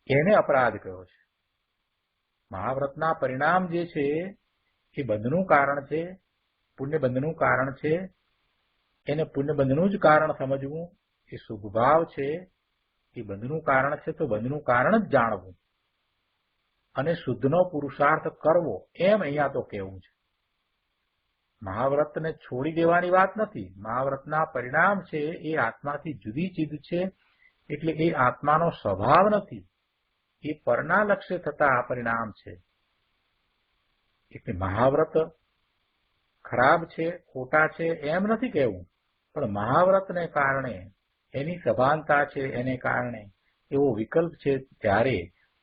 એને અપરાધ કયો છે. મહાવ્રતના પરિણામ જે છે એ બંધનું કારણ છે, પુણ્યબંધનું કારણ છે. એને પુણ્યબંધનું જ કારણ સમજવું એ શુભ ભાવ છે. એ બંધનું કારણ છે તો બંધનું કારણ જ જાણવું અને શુદ્ધનો પુરુષાર્થ કરવો, એમ અહીંયા તો કહેવું છે. મહાવ્રતને છોડી દેવાની વાત નથી. મહાવ્રતના પરિણામ છે એ આત્માથી જુદી ચીજ છે, એટલે એ આત્માનો સ્વભાવ નથી. એ પરના લક્ષ્ય થતા આ પરિણામ છે. એટલે મહાવ્રત ખરાબ છે, ખોટા છે એમ નથી કહેવું, પણ મહાવ્રતને કારણે, એની સભાનતા છે એને કારણે એવો વિકલ્પ છે, ત્યારે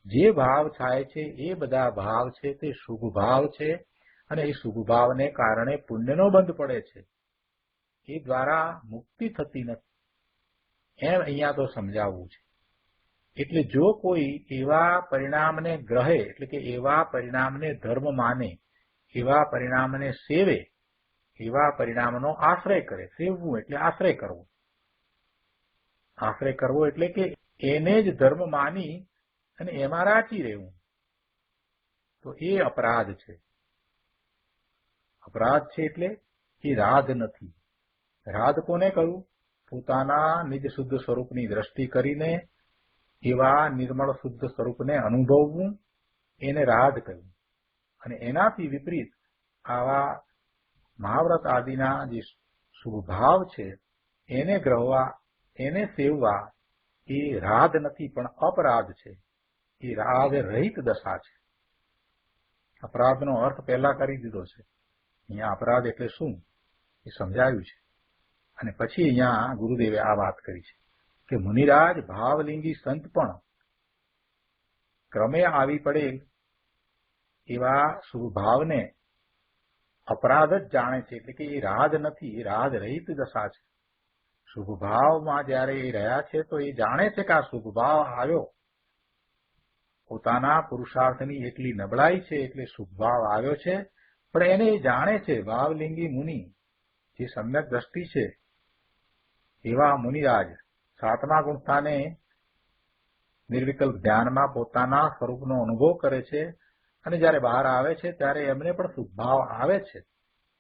જે ભાવ થાય છે એ બધા ભાવ છે તે શુભ ભાવ છે, અને એ શુભ ભાવને કારણે પુણ્યનો બંધ પડે છે. એ દ્વારા મુક્તિ થતી નથી, એમ અહીંયા તો સમજાવવું છે. એટલે જો કોઈ એવા પરિણામને ગ્રહે, એટલે કે એવા પરિણામને ધર્મ માને, એવા પરિણામને સેવે, એવા પરિણામનો આશ્રય કરે. સેવવું એટલે આશ્રય કરવો. આશ્રય કરવો એટલે કે એને જ ધર્મ માની અને એમાં રાચી રહેવું, તો એ અપરાધ છે. અપરાધ છે એટલે એ રાધ નથી. રાધ કોને કહ્યું? પોતાના નિજ શુદ્ધ સ્વરૂપની દ્રષ્ટિ કરીને એવા નિર્મળ શુદ્ધ સ્વરૂપને અનુભવવું, એને રાધ કહ્યું. અને એનાથી વિપરીત આવા મહાવ્રત આદિના જે શુભ ભાવ છે એને ગ્રહવા, એને સેવવા, એ રાધ નથી પણ અપરાધ છે. એ રાધ રહિત દશા છે. અપરાધનો અર્થ પહેલા કરી દીધો છે. અહીંયા અપરાધ એટલે શું એ સમજાવ્યું છે, અને પછી અહીંયા ગુરુદેવે આ વાત કરી છે કે મુનિરાજ ભાવલિંગી સંત પણ ક્રમે આવી પડેલ એવા શુભભાવને અપરાધ જ જાણે છે, એટલે કે એ રાગ નથી, એ રાગ રહિત દશા છે. શુભભાવમાં જયારે એ રહ્યા છે તો એ જાણે છે કે આ શુભભાવ આવ્યો, પોતાના પુરુષાર્થની એટલી નબળાઈ છે એટલે શુભભાવ આવ્યો છે, પણ એને એ જાણે છે. ભાવલિંગી મુનિ, જે સમ્યક દ્રષ્ટિ છે એવા મુનિરાજ 7મા ગુણસ્થાને નિર્વિકલ્પ ધ્યાનમાં પોતાના સ્વરૂપનો અનુભવ કરે છે, અને જયારે બહાર આવે છે ત્યારે એમને પણ શુભભાવ આવે છે.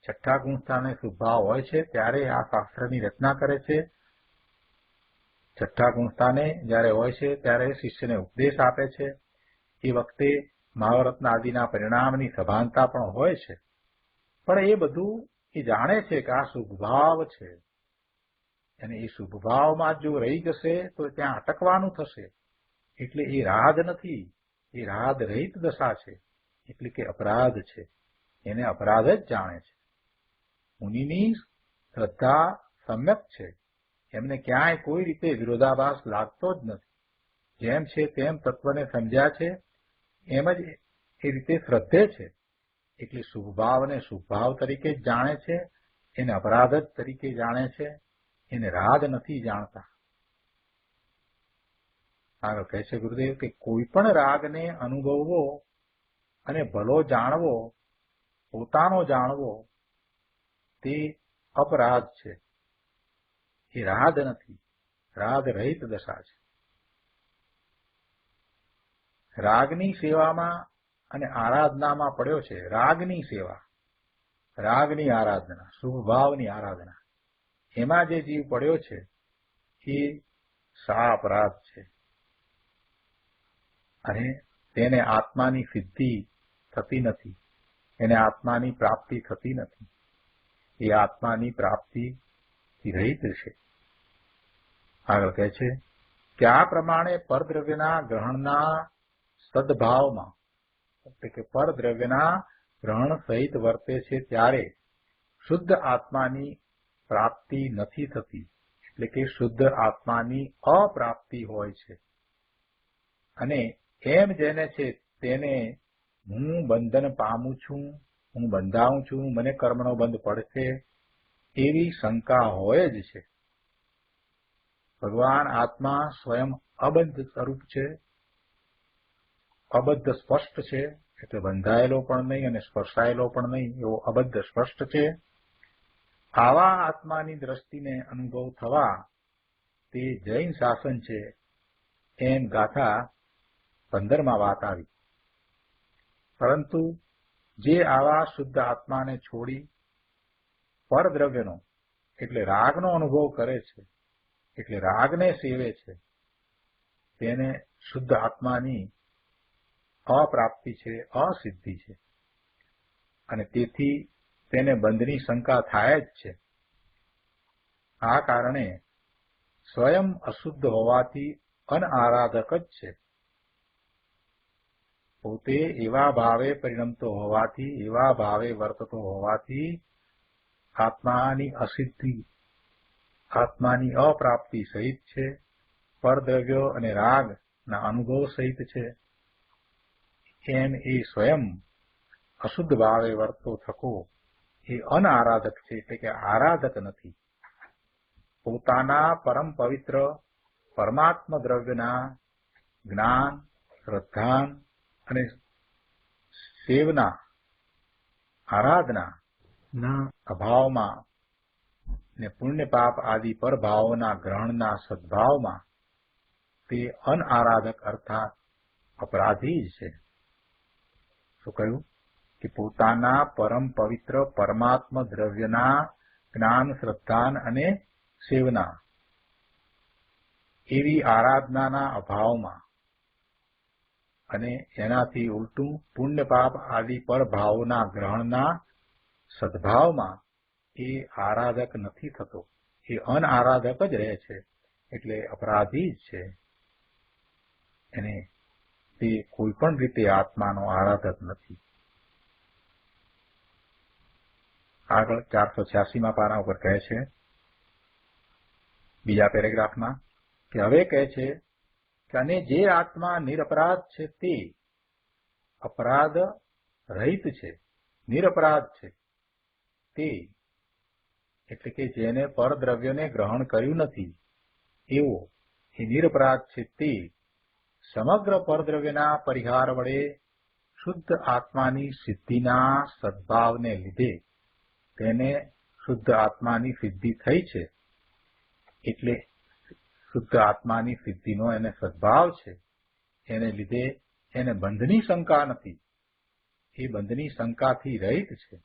6ઠ્ઠા ગુણસ્થાને શુભભાવ હોય છે ત્યારે આ શાસ્ત્રની રચના કરે છે. 6ઠ્ઠા ગુણસ્થાને જયારે હોય છે ત્યારે શિષ્યને ઉપદેશ આપે છે. એ વખતે મહાવરત્ન આદિના પરિણામની સભાનતા પણ હોય છે, પણ એ બધું એ જાણે છે કે આ શુભભાવ છે, અને એ શુભભાવમાં જો રહી જશે તો ત્યાં અટકવાનું થશે. એટલે એ રાગ નથી, એ રાગ રહિત દશા છે, એટલે કે અપરાધ છે. એને અપરાધ જ જાણે છે. મુનિની શ્રદ્ધા સમ્યક છે, એમને ક્યાંય કોઈ રીતે વિરોધાભાસ લાગતો જ નથી. જેમ છે તેમ તત્વને સમજ્યા છે, એમ જ એ રીતે શ્રદ્ધે છે. એટલે શુભભાવને શુભભાવ તરીકે જ જાણે છે, એને અપરાધ જ તરીકે જાણે છે, એને રાગ નથી જાણતા. આગળ કહે છે ગુરુદેવ કે કોઈ પણ રાગને અનુભવવો અને ભલો જાણવો, પોતાનો જાણવો, તે અપરાધ છે. એ રાગ નથી, રાગ રહિત દશા છે. રાગની સેવામાં અને આરાધનામાં પડ્યો છે. રાગની સેવા, રાગની આરાધના, શુભભાવની આરાધના, એમાં જે જીવ પડ્યો છે એ સા અપરાધ છે. અને તેને આત્માની સિદ્ધિ થતી નથી, એને આત્માની પ્રાપ્તિ થતી નથી. એ આત્માની પ્રાપ્તિ રહિત છે. આગળ કહે છે કે આ પ્રમાણે પરદ્રવ્યના ગ્રહણના સદભાવમાં, એટલે કે પરદ્રવ્યના ગ્રહણ સહિત વર્તે છે ત્યારે શુદ્ધ આત્માની પ્રાપ્તિ નથી થતી, એટલે કે શુદ્ધ આત્માની અપ્રાપ્તિ હોય છે. અને એમ જેને છે તેને હું બંધન પામું છું, હું બંધાવું છું, મને કર્મનો બંધ પડશે, એવી શંકા હોય જ છે. ભગવાન આત્મા સ્વયં અબદ્ધ સ્વરૂપ છે, અબદ્ધ સ્પષ્ટ છે, એટલે બંધાયેલો પણ નહીં અને સ્પર્શાયેલો પણ નહીં, એવો અબદ્ધ સ્પષ્ટ છે. આવા આત્માની દ્રષ્ટિને અનુભવ થવા તે જૈન શાસન છે, એમ ગાથા 15માં વાત આવી. પરંતુ જે આવા શુદ્ધ આત્માને છોડી પરદ્રવ્યનો એટલે રાગનો અનુભવ કરે છે, એટલે રાગને સેવે છે, તેને શુદ્ધ આત્માની અપ્રાપ્તિ છે, અસિદ્ધિ છે, અને તેથી તેને બંધની શંકા થાય જ છે. આ કારણે સ્વયં અશુદ્ધ હોવાથી અનઆરાધક જ છે. પોતે એવા ભાવે પરિણમતો હોવાથી, એવા ભાવે વર્તતો હોવાથી આત્માની અસિદ્ધિ, આત્માની અપ્રાપ્તિ સહિત છે, પરદ્રવ્યો અને રાગના અનુભવ સહિત છે. એમ એ સ્વયં અશુદ્ધ ભાવે વર્તો થકો એ અનઆરાધક છે, એટલે કે આરાધક નથી. પોતાના પરમ પવિત્ર પરમાત્મ દ્રવ્યના જ્ઞાન, શ્રદ્ધાન અને સેવના, આરાધનાના અભાવમાં ને પુણ્ય પાપ આદિ પરભાવોના ગ્રહણના સદભાવમાં તે અનઆરાધક અર્થાત અપરાધી જ છે. શું કહ્યું કે પોતાના પરમ પવિત્ર પરમાત્મ દ્રવ્યના જ્ઞાન, શ્રદ્ધાન અને સેવના એવી આરાધનાના અભાવમાં અને એનાથી ઉલટું પુણ્ય પાપ આદિ પરભાવોના ગ્રહણના સદભાવમાં એ આરાધક નથી થતો, એ અનઆરાધક જ રહે છે, એટલે અપરાધી જ છે. એને તે કોઈ પણ રીતે આત્માનો આરાધક નથી. આગળ 486માં પાના ઉપર કહે છે, બીજા પેરેગ્રાફમાં, કે હવે કહે છે કે અને જે આત્મા નિરપરાધ છે તે અપરાધ રહિત છે, નિરપરાધ છે, તે એટલે કે જેને પરદ્રવ્યને ગ્રહણ કર્યું નથી એવો એ નિરપરાધ છે, તે સમગ્ર પરદ્રવ્યના પરિહાર વડે શુદ્ધ આત્માની સિદ્ધિના સદભાવને લીધે તેને શુદ્ધ આત્માની સિદ્ધિ થઈ છે. એટલે શુદ્ધ આત્માની સિદ્ધિનો એને સદભાવ છે, એને લીધે એને બંધની શંકા નથી, એ બંધની શંકાથી રહિત છે.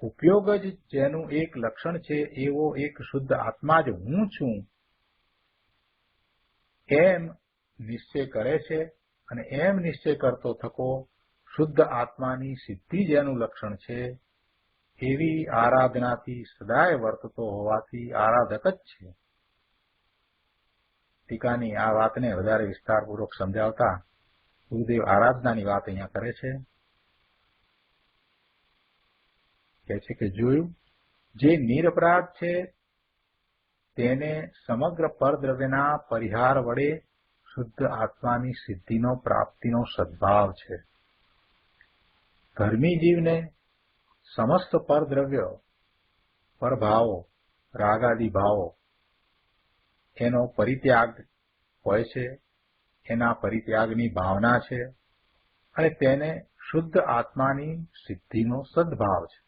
ઉપયોગ જ જેનું એક લક્ષણ છે એવો એક શુદ્ધ આત્મા જ હું છું એમ નિશ્ચય કરે છે, અને એમ નિશ્ચય કરતો થકો શુદ્ધ આત્માની સિદ્ધિ જેનું લક્ષણ છે એવી આરાધનાથી સદાય વર્તતો હોવાથી આરાધક જ છે. ટીકાની આ વાતને વધારે વિસ્તારપૂર્વક સમજાવતા ગુરુદેવ આરાધનાની વાત અહીંયા કરે છે. કહે છે કે જોયું, જે નિરપરાધ છે તેને સમગ્ર પરદ્રવ્યના પરિહાર વડે શુદ્ધ આત્માની સિદ્ધિનો પ્રાપ્તિનો સદભાવ છે. ધર્મી જીવને સમસ્ત પરદ્રવ્ય પરભાવો રાગાદી ભાવો એનો પરિત્યાગ હોય છે, એના પરિત્યાગની ભાવના છે, અને તેને શુદ્ધ આત્માની સિદ્ધિનો સદભાવ છે.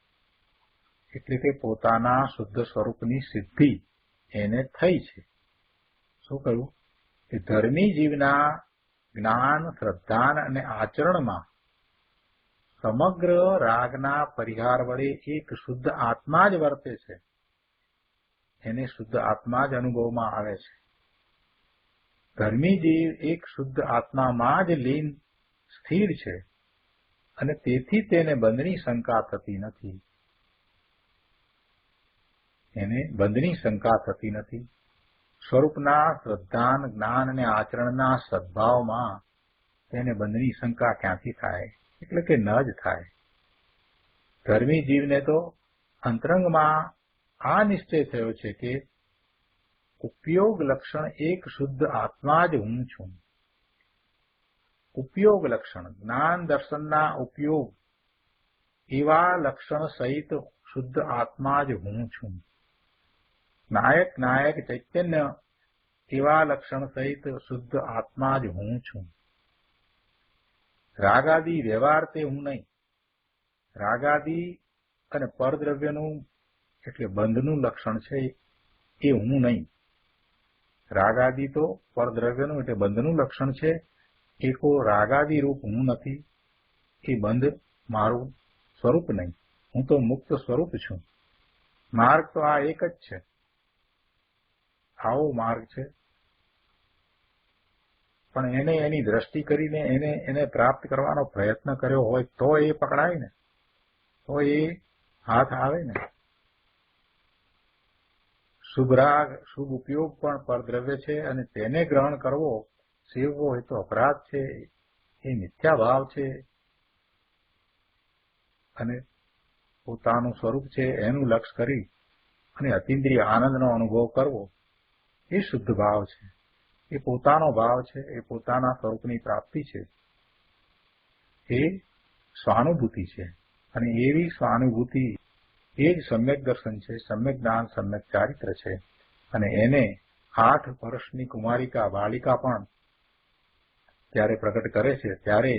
એટલે કે પોતાના શુદ્ધ સ્વરૂપની સિદ્ધિ એને થઈ છે. શું કહ્યું કે ધર્મી જીવના જ્ઞાન, શ્રદ્ધા અને આચરણમાં સમગ્ર રાગના પરિહાર વડે એક શુદ્ધ આત્મા જ વર્તે છે, એને શુદ્ધ આત્મા જ અનુભવમાં આવે છે. ધર્મી જીવ એક શુદ્ધ આત્મામાં જ લીન સ્થિર છે, અને તેથી તેને બંધની શંકા થતી નથી. એને બંધની શંકા થતી નથી. સ્વરૂપના શ્રદ્ધા, જ્ઞાન અને આચરણના સદભાવમાં તેને બંધની શંકા ક્યાંથી થાય? એટલે કે ન જ થાય. ધર્મી જીવને તો અંતરંગમાં આ નિશ્ચય થયો છે કે ઉપયોગ લક્ષણ એક શુદ્ધ આત્મા જ હું છું. ઉપયોગ લક્ષણ જ્ઞાન દર્શનના ઉપયોગ એવા લક્ષણ સહિત શુદ્ધ આત્મા જ હું છું. નાયક ચૈતન્ય એવા લક્ષણ સહિત શુદ્ધ આત્મા જ હું છું. રાગાદી વ્યવહાર તે હું નહીં. રાગાદી અને પરદ્રવ્યનું એટલે બંધનું લક્ષણ છે એ હું નહીં. રાગાદી તો પરદ્રવ્યનું એટલે બંધનું લક્ષણ છે. એ કોઈ રાગાદી રૂપ હું નથી. એ બંધ મારું સ્વરૂપ નહીં. હું તો મુક્ત સ્વરૂપ છું. માર્ગ તો આ એક જ છે. આવો માર્ગ છે, પણ એને એની દ્રષ્ટિ કરીને એને પ્રાપ્ત કરવાનો પ્રયત્ન કર્યો હોય તો એ પકડાય ને, તો એ હાથ આવે ને. શુભ રાગ, શુભ ઉપયોગ પણ પરદ્રવ્ય છે, અને તેને ગ્રહણ કરવો, સેવવો એ તો અપરાધ છે, એ મિથ્યા ભાવ છે, અને પોતાનું સ્વરૂપ છે એનું લક્ષ કરી અને અતિન્દ્રિય આનંદનો અનુભવ કરવો એ શુદ્ધ ભાવ છે. એ પોતાનો ભાવ છે, એ પોતાના સ્વરૂપની પ્રાપ્તિ છે, એ સ્વાનુભૂતિ છે. અને એવી સ્વાનુભૂતિ એ જ સમ્યક દર્શન છે, સમ્યક જ્ઞાન, સમ્યક ચારિત્ર છે. અને એને 8 વર્ષની કુમારિકા બાલિકા પણ જ્યારે પ્રગટ કરે છે ત્યારે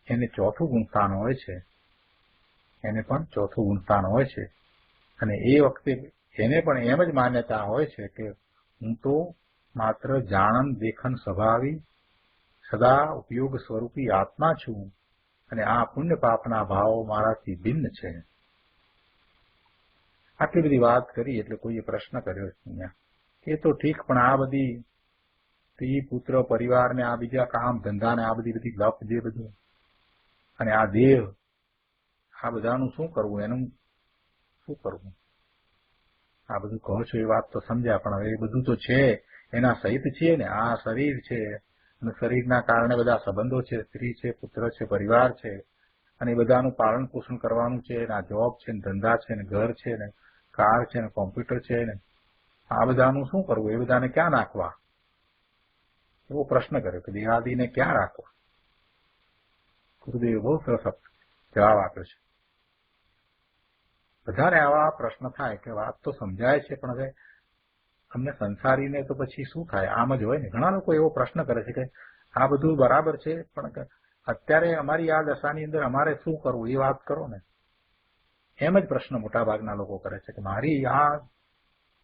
એને ચોથું ગુણસ્થાન હોય છે. એને પણ ચોથું ગુણસ્થાન હોય છે. અને એ વખતે એને પણ એમ જ માન્યતા હોય છે કે હું તો માત્ર જાણન દેખન સ્વભાવી સદા ઉપયોગ સ્વરૂપી આત્મા છું, અને આ પુણ્ય પાપના ભાવો મારાથી ભિન્ન છે. આટલી બધી વાત કરી એટલે કોઈએ પ્રશ્ન કર્યો છે અહીંયા કે તો ઠીક, પણ આ બધી સ્ત્રી, પુત્ર, પરિવાર ને આ બીજા કામ ધંધા ને આ બધી લપ જે બધું, અને આ દેહ, આ બધાનું શું કરવું? એનું શું કરવું? આ બધું કહો છો એ વાત તો સમજ્યા, પણ હવે એ બધું તો છે, એના સહિત છીએ ને. આ શરીર છે, અને શરીરના કારણે બધા સંબંધો છે, સ્ત્રી છે, પુત્ર છે, પરિવાર છે, અને એ બધાનું પાલન પોષણ કરવાનું છે. આ જોબ છે, ને ધંધા છે, ને ઘર છે, ને કાર છે, ને કોમ્પ્યુટર છે, ને આ બધાનું શું કરવું? એ બધાને ક્યાં નાખવા? એવો પ્રશ્ન કર્યો કે દેહાદીને ક્યાં રાખવા? ગુરુદેવે બહુ સરસ જવાબ આપ્યો છે. બધાને આવા પ્રશ્ન થાય કે વાત તો સમજાય છે, પણ હવે અમને સંસારીને તો પછી શું થાય, આમ જ હોય ને. ઘણા લોકો એવો પ્રશ્ન કરે છે કે આ બધું બરાબર છે, પણ અત્યારે અમારી આ દશાની અંદર અમારે શું કરવું, એ વાત કરો ને. એમ જ પ્રશ્ન મોટાભાગના લોકો કરે છે કે મારી આ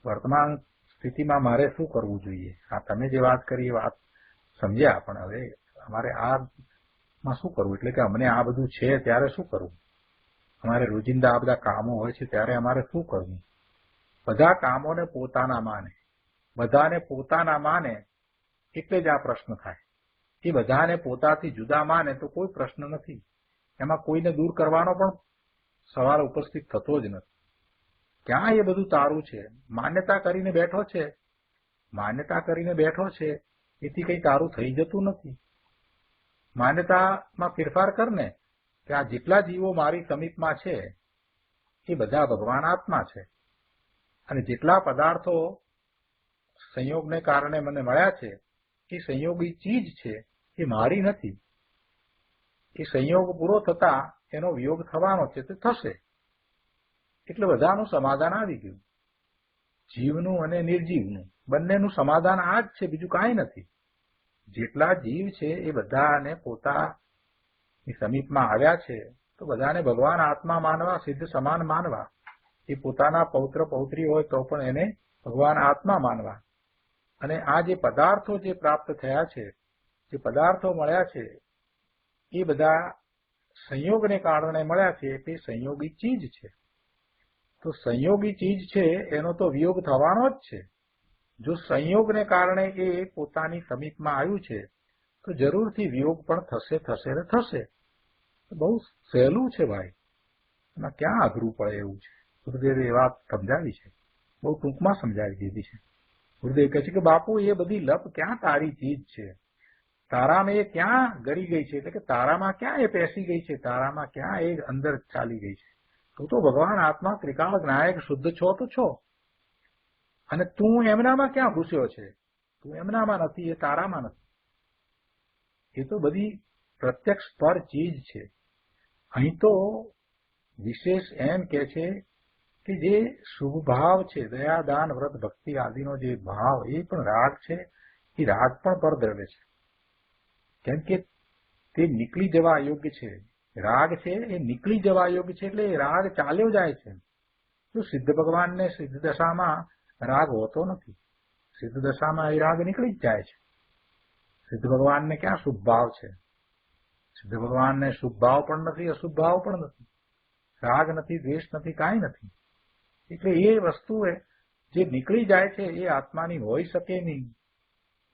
વર્તમાન સ્થિતિમાં મારે શું કરવું જોઈએ. આ તમે જે વાત કરી એ વાત સમજ્યા, પણ હવે અમારે આમાં શું કરવું, એટલે કે અમને આ બધું છે ત્યારે શું કરવું, અમારે રોજિંદા આ બધા કામો હોય છે ત્યારે અમારે શું કરવું. બધા કામોને પોતાના માને, બધાને પોતાના માને એટલે જ આ પ્રશ્ન થાય. એ બધાને પોતાથી જુદા માને તો કોઈ પ્રશ્ન નથી, એમાં કોઈને દૂર કરવાનો પણ સવાલ ઉપસ્થિત થતો જ નથી. ક્યાં એ બધું તારું છે, માન્યતા કરીને બેઠો છે, માન્યતા કરીને બેઠો છે, એથી કંઈ તારું થઈ જતું નથી. માન્યતામાં ફેરફાર કરને કે આ જેટલા જીવો મારી સમીપમાં છે એ બધા ભગવાન આત્મા છે, અને જેટલા પદાર્થો સંયોગને કારણે મને મળ્યા છે એ સંયોગી ચીજ છે, એ મારી નથી. એ સંયોગ પૂરો થતા એનો વિયોગ થવાનો છે, તે થશે. એટલે બધાનું સમાધાન આવી ગયું, જીવનું અને નિર્જીવનું બંનેનું સમાધાન આ જ છે, બીજું કાંઈ નથી. જેટલા જીવ છે એ બધાને પોતાની સમીપમાં આવ્યા છે તો બધાને ભગવાન આત્મા માનવા, સિદ્ધ સમાન માનવા. એ પોતાના પૌત્ર પૌત્રી હોય તો પણ એને ભગવાન આત્મા માનવા. અને આ જે પદાર્થો જે પ્રાપ્ત થયા છે, જે પદાર્થો મળ્યા છે, એ બધા સંયોગને કારણે મળ્યા છે, તે સંયોગી ચીજ છે. તો સંયોગી ચીજ છે એનો તો વિયોગ થવાનો જ છે. જો સંયોગને કારણે એ પોતાની સમીપમાં આવ્યું છે તો જરૂરથી વિયોગ પણ થશે થશે ને થશે. બહુ સહેલું છે ભાઈ, એમાં ક્યાં અઘરું પડે એવું છે. ગુરુદેવે એ વાત સમજાવી છે, બહુ ટૂંકમાં સમજાવી દીધી છે. ગુરુદેવ કહે છે કે બાપુ એ બધી લપ ક્યાં તારી ચીજ છે, તારામાં એ ક્યાં ગળી ગઈ છે, એટલે કે તારામાં ક્યાં એ પેસી ગઈ છે, તારામાં ક્યાં એ અંદર ચાલી ગઈ છે. તું તો ભગવાન આત્મા ત્રિકાળ જ્ઞાયક શુદ્ધ છો તો છો, અને તું એમનામાં ક્યાં ઘૂસ્યો છે. તું એમનામાં નથી, એ તારામાં નથી. એ તો બધી પ્રત્યક્ષ પર ચીજ છે. અહીં તો વિશેષ એમ કે છે કે જે શુભ ભાવ છે, દયા દાન વ્રત ભક્તિ આદિનો જે ભાવ, એ પણ રાગ છે. એ રાગ પણ પરદ્રવ્ય છે, કેમ કે તે નીકળી જવા યોગ્ય છે. રાગ છે એ નીકળી જવા યોગ્ય છે, એટલે એ રાગ ચાલ્યો જાય છે. તો સિદ્ધ ભગવાનને સિદ્ધ દશામાં રાગ હોતો નથી. સિદ્ધ દશામાં એ રાગ નીકળી જ જાય છે. સિદ્ધ ભગવાનને ક્યાં શુભ ભાવ છે? સિદ્ધ ભગવાનને શુભ ભાવ પણ નથી, અશુભ ભાવ પણ નથી, રાગ નથી, દ્વેષ નથી, કાંઈ નથી. એટલે એ વસ્તુ જે નીકળી જાય છે એ આત્માની હોઈ શકે નહીં,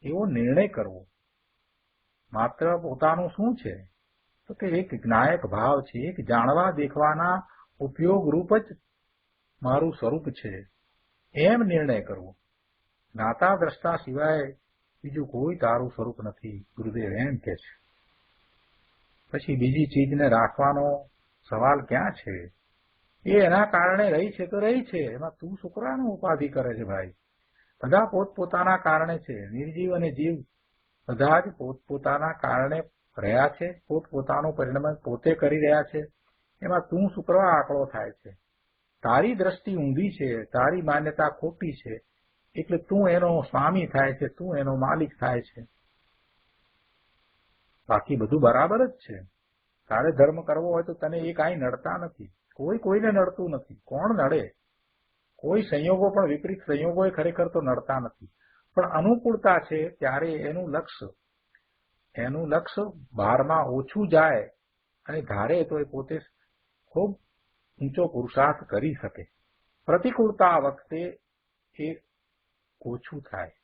એવો નિર્ણય કરવો. માત્ર પોતાનું શું છે તો કે એક જ્ઞાયક ભાવ છે, એક જાણવા દેખવાના ઉપયોગ રૂપ જ મારું સ્વરૂપ છે, એમ નિર્ણય કરવો. જ્ઞાતા દ્રષ્ટા સિવાય બીજું કોઈ તારું સ્વરૂપ નથી, ગુરુદેવ એમ કે છે. પછી બીજી ચીજને રાખવાનો સવાલ ક્યાં છે? એ એના કારણે રહી છે તો રહી છે, એમાં તું શુક્રાનું ઉપાધિ કરે છે ભાઈ. બધા પોતપોતાના કારણે છે, નિર્જીવ અને જીવ બધા જ પોતપોતાના કારણે રહ્યા છે, પોતપોતાનું પરિણામ પોતે કરી રહ્યા છે. એમાં તું શુક્રવા આંકડો થાય છે. તારી દ્રષ્ટિ ઊંધી છે, તારી માન્યતા ખોટી છે, એટલે તું એનો સ્વામી થાય છે, તું એનો માલિક થાય છે. બાકી બધું બરાબર જ છે. તારે ધર્મ કરવો હોય તો તને એ કાંઈ નડતા નથી, કોઈ કોઈને નડતું નથી. કોણ નડે? કોઈ સંયોગો પણ, વિપરીત સંયોગો એ ખરેખર તો નડતા નથી, પણ અનુકૂળતા છે ત્યારે એનું લક્ષ્ય બહારમાં ઓછું જાય અને ધારે તો એ પોતે ખૂબ ઊંચો પુરુષાર્થ કરી શકે. પ્રતિકૂળતા વખતે એ ઓછું થાય,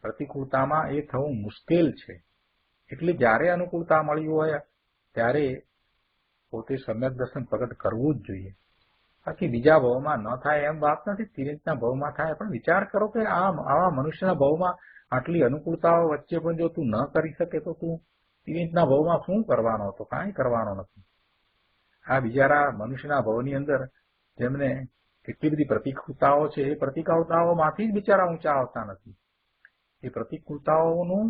પ્રતિકૂળતામાં એ થવું મુશ્કેલ છે. એટલે જ્યારે અનુકૂળતા મળ્યું હોય ત્યારે પોતે સમ્યક દર્શન પ્રગટ કરવું જ જોઈએ. બાકી બીજા ભાવમાં ન થાય એમ વાત નથી, તિર્યંતના ભાવમાં થાય. પણ વિચાર કરો કે આવા મનુષ્યના ભાવમાં આટલી અનુકૂળતાઓ વચ્ચે પણ જો તું ન કરી શકે તો તું તિર્યંતના ભાવમાં શું કરવાનો હતો? કાંઈ કરવાનો નથી. આ બિચારા મનુષ્યના ભાવની અંદર જેમને કેટલી બધી પ્રતિકૂળતાઓ છે, એ પ્રતિકૂળતાઓમાંથી જ બિચારા ઊંચા આવતા નથી. એ પ્રતિકૂળતાઓનું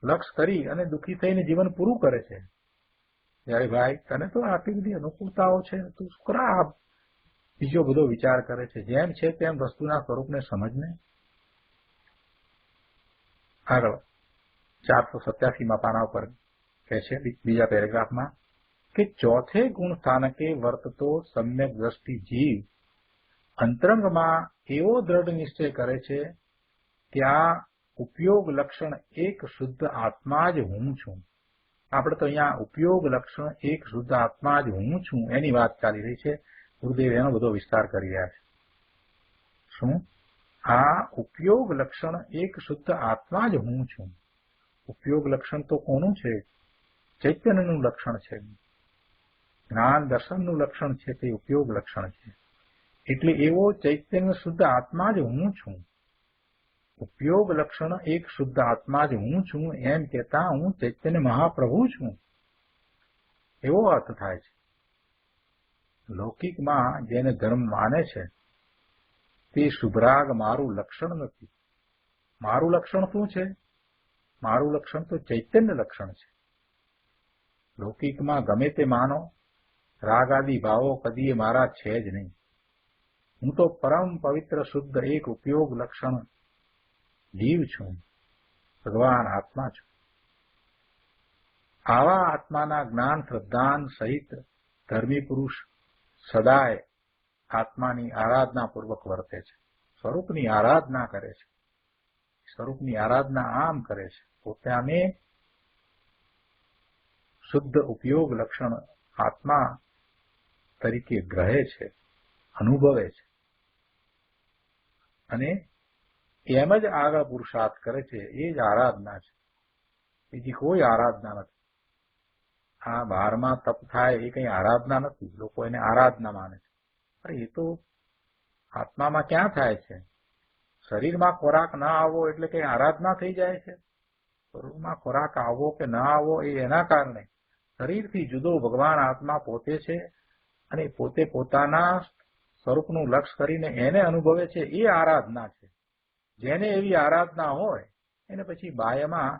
લક્ષ્ય કરી અને દુઃખી થઈને જીવન પૂરું કરે છે. જયારે ભાઈ તને તો આટલી બધી અનુકૂળતાઓ છે, તું શું કરા બીજો બધો વિચાર કરે છે? જેમ છે તેમ વસ્તુના સ્વરૂપને સમજને. આગળ 487 પાના ઉપર કહે છે બીજા પેરેગ્રાફમાં કે ચોથે ગુણ સ્થાનકે વર્તતો સમ્યક દ્રષ્ટિ જીવ અંતરંગમાં એવો દ્રઢ નિશ્ચય કરે છે કે આ ઉપયોગ લક્ષણ એક શુદ્ધ આત્મા જ હું છું. આપણે તો અહીંયા ઉપયોગ લક્ષણ એક શુદ્ધ આત્મા જ હું છું એની વાત ચાલી રહી છે. ગુરુદેવ એનો બધો વિસ્તાર કરી રહ્યા છે. શું? આ ઉપયોગ લક્ષણ એક શુદ્ધ આત્મા જ હું છું. ઉપયોગ લક્ષણ તો કોનું છે? ચૈતન્યનું લક્ષણ છે. જ્ઞાન દર્શનનું લક્ષણ છે તે ઉપયોગ લક્ષણ છે. એટલે એવો ચૈતન્ય શુદ્ધ આત્મા જ હું છું. ઉપયોગ લક્ષણ એક શુદ્ધ આત્મા જ હું છું એમ કહેતા હું ચૈતન્ય મહાપ્રભુ છું એવો અર્થ થાય છે. લૌકિકમાં જેને ધર્મ માને છે તે શુભરાગ મારું લક્ષણ નથી. મારું લક્ષણ શું છે? મારું લક્ષણ તો ચૈતન્ય લક્ષણ છે. લૌકિકમાં ગમે તે માનો, રાગ આદિ ભાવો કદીએ મારા છે જ નહીં. હું તો પરમ પવિત્ર શુદ્ધ એક ઉપયોગ લક્ષણ જીવ છું, ભગવાન આત્મા છું. આવા આત્માના જ્ઞાન શ્રદ્ધાન સહિત ધર્મી પુરુષ સદાય આત્માની આરાધના પૂર્વક વર્તે છે. સ્વરૂપની આરાધના કરે છે. સ્વરૂપની આરાધના આમ કરે છે, પોતાને શુદ્ધ ઉપયોગ લક્ષણ આત્મા તરીકે ગ્રહે છે, અનુભવે છે અને એમ જ આગળ પુરુષાર્થ કરે છે. એ જ આરાધના છે, બીજી કોઈ આરાધના નથી. આ બહારમાં તપ થાય એ કઈ આરાધના નથી. લોકો એને આરાધના માને છે. અરે એ તો આત્મામાં ક્યાં થાય છે? શરીરમાં ખોરાક ના આવવો એટલે કઈ આરાધના થઈ જાય છે? શરીરમાં ખોરાક આવવો કે ના આવવો એ એના કારણે શરીરથી જુદો ભગવાન આત્મા પોતે છે અને પોતે પોતાના સ્વરૂપનું લક્ષ કરીને એને અનુભવે છે. એ આરાધના છે. જેને એવી આરાધના હોય એને પછી બાહ્યમાં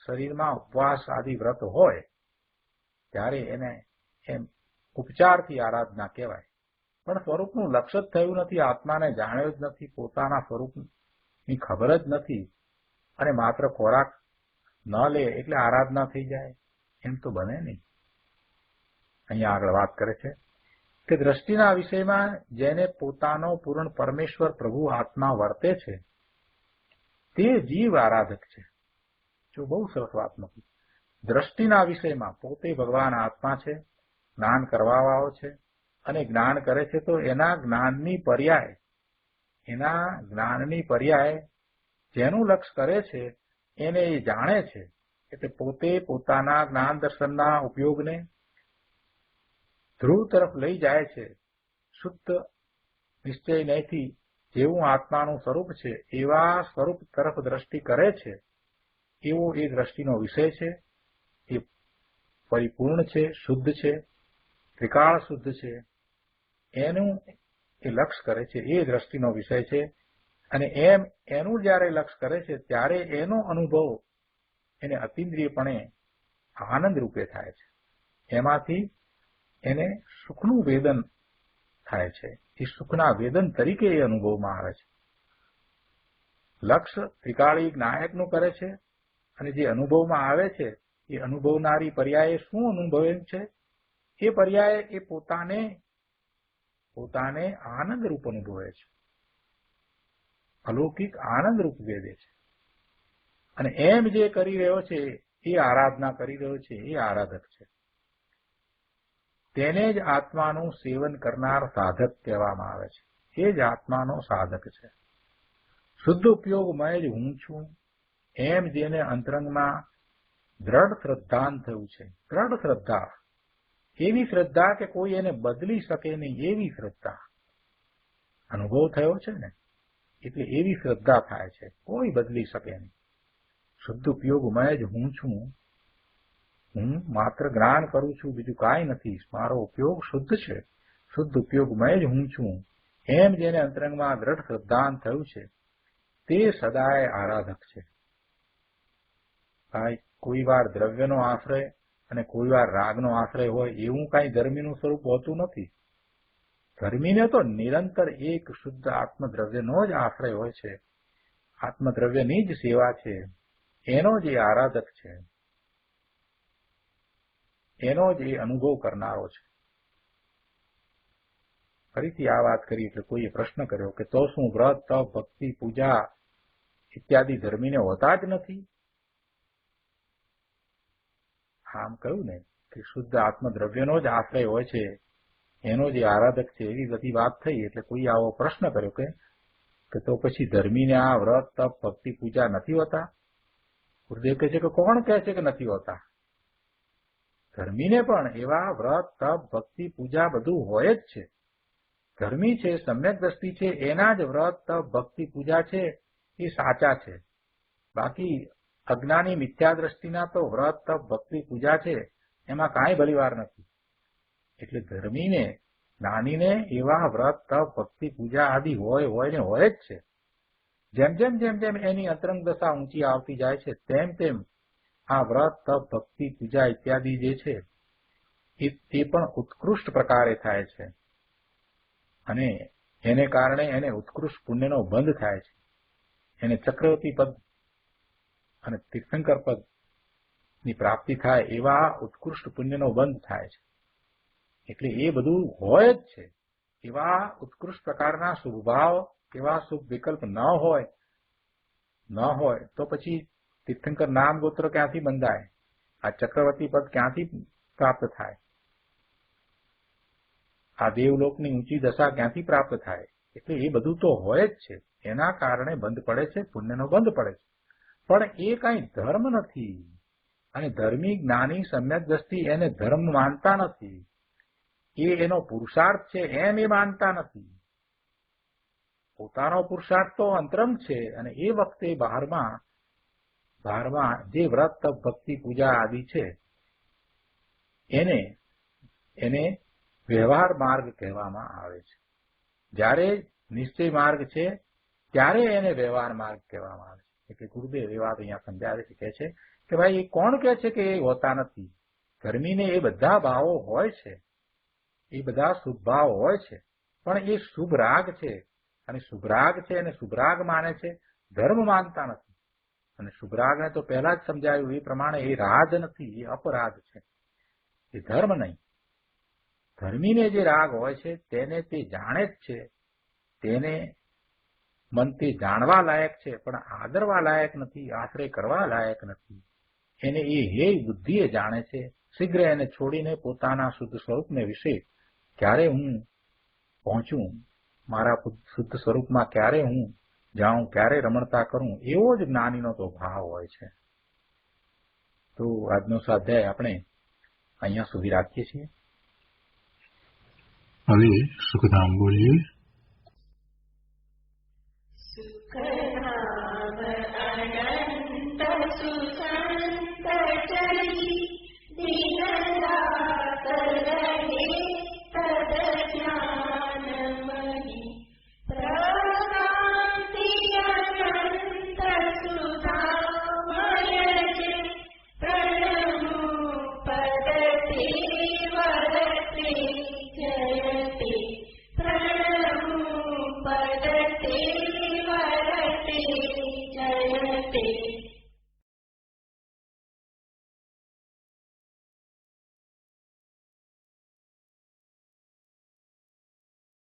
શરીરમાં ઉપવાસ આદિ વ્રત હોય ત્યારે એને એમ ઉપચારથી આરાધના કહેવાય. પણ સ્વરૂપનું લક્ષ્ય જ થયું નથી, આત્માને જાણ્યો જ નથી, પોતાના સ્વરૂપની ખબર જ નથી અને માત્ર ખોરાક ન લે એટલે આરાધના થઈ જાય એમ તો બને નહીં. અહીંયા આગળ વાત કરે છે કે દ્રષ્ટિના વિષયમાં જેને પોતાનો પૂર્ણ પરમેશ્વર પ્રભુ આત્મા વર્તે છે તે જીવ આરાધક છે. જો બહુ સરસ વાત નથી. દ્રષ્ટિના વિષયમાં પોતે ભગવાન આત્મા છે, જ્ઞાન કરવાવાળો છે અને જ્ઞાન કરે છે તો એના જ્ઞાનની પર્યાય જેનું લક્ષ કરે છે એને એ જાણે છે. એટલે પોતે પોતાના જ્ઞાન દર્શનના ઉપયોગને ધ્રુવ તરફ લઈ જાય છે. શુદ્ધ નિશ્ચય નહીંથી જેવું આત્માનું સ્વરૂપ છે એવા સ્વરૂપ તરફ દ્રષ્ટિ કરે છે. એવો એ દ્રષ્ટિનો વિષય છે. એ પરિપૂર્ણ છે, શુદ્ધ છે, ત્રિકાળ શુદ્ધ છે. એનું એ લક્ષ કરે છે. એ દ્રષ્ટિનો વિષય છે અને એનું જયારે લક્ષ કરે છે ત્યારે એનો અનુભવ એને અતિન્દ્રિયપણે આનંદ રૂપે થાય છે. એમાંથી એને સુખનું વેદન થાય છે. એ સુખના વેદન તરીકે એ અનુભવમાં આવે છે. લક્ષ ત્રિકાળી નાયકનું કરે છે અને જે અનુભવમાં આવે છે એ અનુભવનારી પર્યાય શું અનુભવે છે? એ પર્યાય એ પોતાને આનંદ રૂપ અનુભવે છે, અલૌકિક આનંદ રૂપ વેદે છે. અને એમ જે કરી રહ્યો છે એ આરાધના કરી રહ્યો છે, એ આરાધક છે. તેને જ આત્માનું સેવન કરનાર સાધક કહેવામાં આવે છે. એ જ આત્માનો સાધક છે. શુદ્ધ ઉપયોગમય જ હું છું એમ જેને અંતરંગમાં દ્રઢ શ્રદ્ધાન થયું છે. દ્રઢ શ્રદ્ધા, એવી શ્રદ્ધા કે કોઈ એને બદલી શકે નહીં એવી શ્રદ્ધા. અનુભવ થયો છે ને એટલે એવી શ્રદ્ધા થાય છે, કોઈ બદલી શકે નહીં. શુદ્ધ ઉપયોગમય જ હું છું. હું માત્ર જ્ઞાન કરું છું, બીજું કાંઈ નથી. મારો ઉપયોગ શુદ્ધ છે. શુદ્ધ ઉપયોગમય જ હું છું એમ જેને અંતરંગમાં દ્રઢ શ્રદ્ધાન થયું છે તે સદાય આરાધક છે. કોઈ વાર દ્રવ્યનો આશ્રય અને કોઈ વાર રાગનો આશ્રય હોય એવું કાંઈ ધર્મીનું સ્વરૂપ હોતું નથી. ધર્મીને તો નિરંતર એક શુદ્ધ આત્મદ્રવ્યનો જ આશ્રય હોય છે. આત્મદ્રવ્યની જ સેવા છે. એનો જ એ આરાધક છે. એનો જ એ અનુભવ કરનારો છે. ફરીથી આ વાત કરી એટલે કોઈએ પ્રશ્ન કર્યો કે તો શું વ્રત, તપ, ભક્તિ, પૂજા ઇત્યાદિ ધર્મીને હોતા જ નથી? આમ કહ્યું ને કે શુદ્ધ આત્મદ્રવ્યનો જ આશ્રય હોય છે, એનો જે આરાધક છે, એવી બધી વાત થઈ એટલે કોઈ આવો પ્રશ્ન કર્યો કે તો પછી ધર્મીને આ વ્રત, તપ, ભક્તિ, પૂજા નથી હોતા? ગુરુદેવ કહે છે કે કોણ કહે છે કે નથી હોતા? ધર્મીને પણ એવા વ્રત, તપ, ભક્તિ, પૂજા બધું હોય જ છે. ધર્મી છે, સમ્યક દ્રષ્ટિ છે, એના જ વ્રત, તપ, ભક્તિ, પૂજા છે એ સાચા છે. બાકી અજ્ઞાની મિથ્યા દ્રષ્ટિના તો વ્રત, તપ, ભક્તિ, પૂજા છે એમાં કાંઈ ભલીવાર નથી. એટલે ધર્મીને, જ્ઞાનીને એવા વ્રત, તપ, ભક્તિ, પૂજા આદિ હોય ને હોય જ છે. જેમ જેમ એની અંતરંગ દશા ઊંચી આવતી જાય છે તેમ આ વ્રત, તપ, ભક્તિ, પૂજા ઇત્યાદિ જે છે એ પણ ઉત્કૃષ્ટ પ્રકારે થાય છે અને એને કારણે એને ઉત્કૃષ્ટ પુણ્યનો બંધ થાય છે. એને ચક્રવર્તી પદ અને તીર્થંકર પદ ની પ્રાપ્તિ થાય એવા ઉત્કૃષ્ટ પુણ્યનો બંધ થાય છે. એટલે એ બધું હોય જ છે. એવા ઉત્કૃષ્ટ પ્રકારના શુભભાવ, એવા શુભ વિકલ્પ ન હોય તો પછી તીર્થંકર નામ ગોત્ર ક્યાંથી બંધાય? આ ચક્રવર્તી પદ ક્યાંથી પ્રાપ્ત થાય? આ દેવલોકની ઊંચી દશા ક્યાંથી પ્રાપ્ત થાય? એટલે એ બધું તો હોય જ છે. એના કારણે બંધ પડે છે, પુણ્યનો બંધ પડે છે. પણ એ કાંઈ ધર્મ નથી. અને ધર્મી, જ્ઞાની, સમ્યક દ્રષ્ટિ એને ધર્મ માનતા નથી. એ એનો પુરુષાર્થ છે એમ એ માનતા નથી. પોતાનો પુરુષાર્થ તો અંતરંગ છે અને એ વખતે બહારમાં જે વ્રત, તપ, ભક્તિ, પૂજા આદિ છે એને વ્યવહાર માર્ગ કહેવામાં આવે છે. જ્યારે નિશ્ચય માર્ગ છે ત્યારે એને વ્યવહાર માર્ગ કહેવામાં આવે છે. એટલે ગુરુદેવ એ વાત અહીંયા સમજાવે છે, કહે છે કે ભાઈ એ કોણ કહે છે કે એ હોતા નથી? ધર્મીને એ બધા ભાવો હોય છે, એ બધા શુભ ભાવ હોય છે, પણ એ શુભ રાગ છે અને શુભ રાગ છે અને શુભ રાગ માને છે, ધર્મ માનતા નથી. અને શુભ રાગને તો પહેલા જ સમજાયું એ પ્રમાણે એ રાગ નથી, એ અપરાગ છે, એ ધર્મ નહીં. ધર્મીને જે રાગ હોય છે તેને તે જાણે જ છે, તેને મન તે જાણવા લાયક છે પણ આદરવા લાયક નથી, આશ્રય કરવા લાયક નથી. એને એ હેય બુદ્ધિએ જાણે છે. શીઘ્ર એને છોડીને પોતાના શુદ્ધ સ્વરૂપને વિશે ક્યારે હું પહોંચું, મારા શુદ્ધ સ્વરૂપમાં ક્યારે હું જાઉં, ક્યારે રમણતા કરું, એવો જ જ્ઞાનીનો તો ભાવ હોય છે. તો આજનો સ્વાધ્યાય આપણે અહીંયા સુધી રાખીએ છીએ. હવે સુખધામ બોલીએ.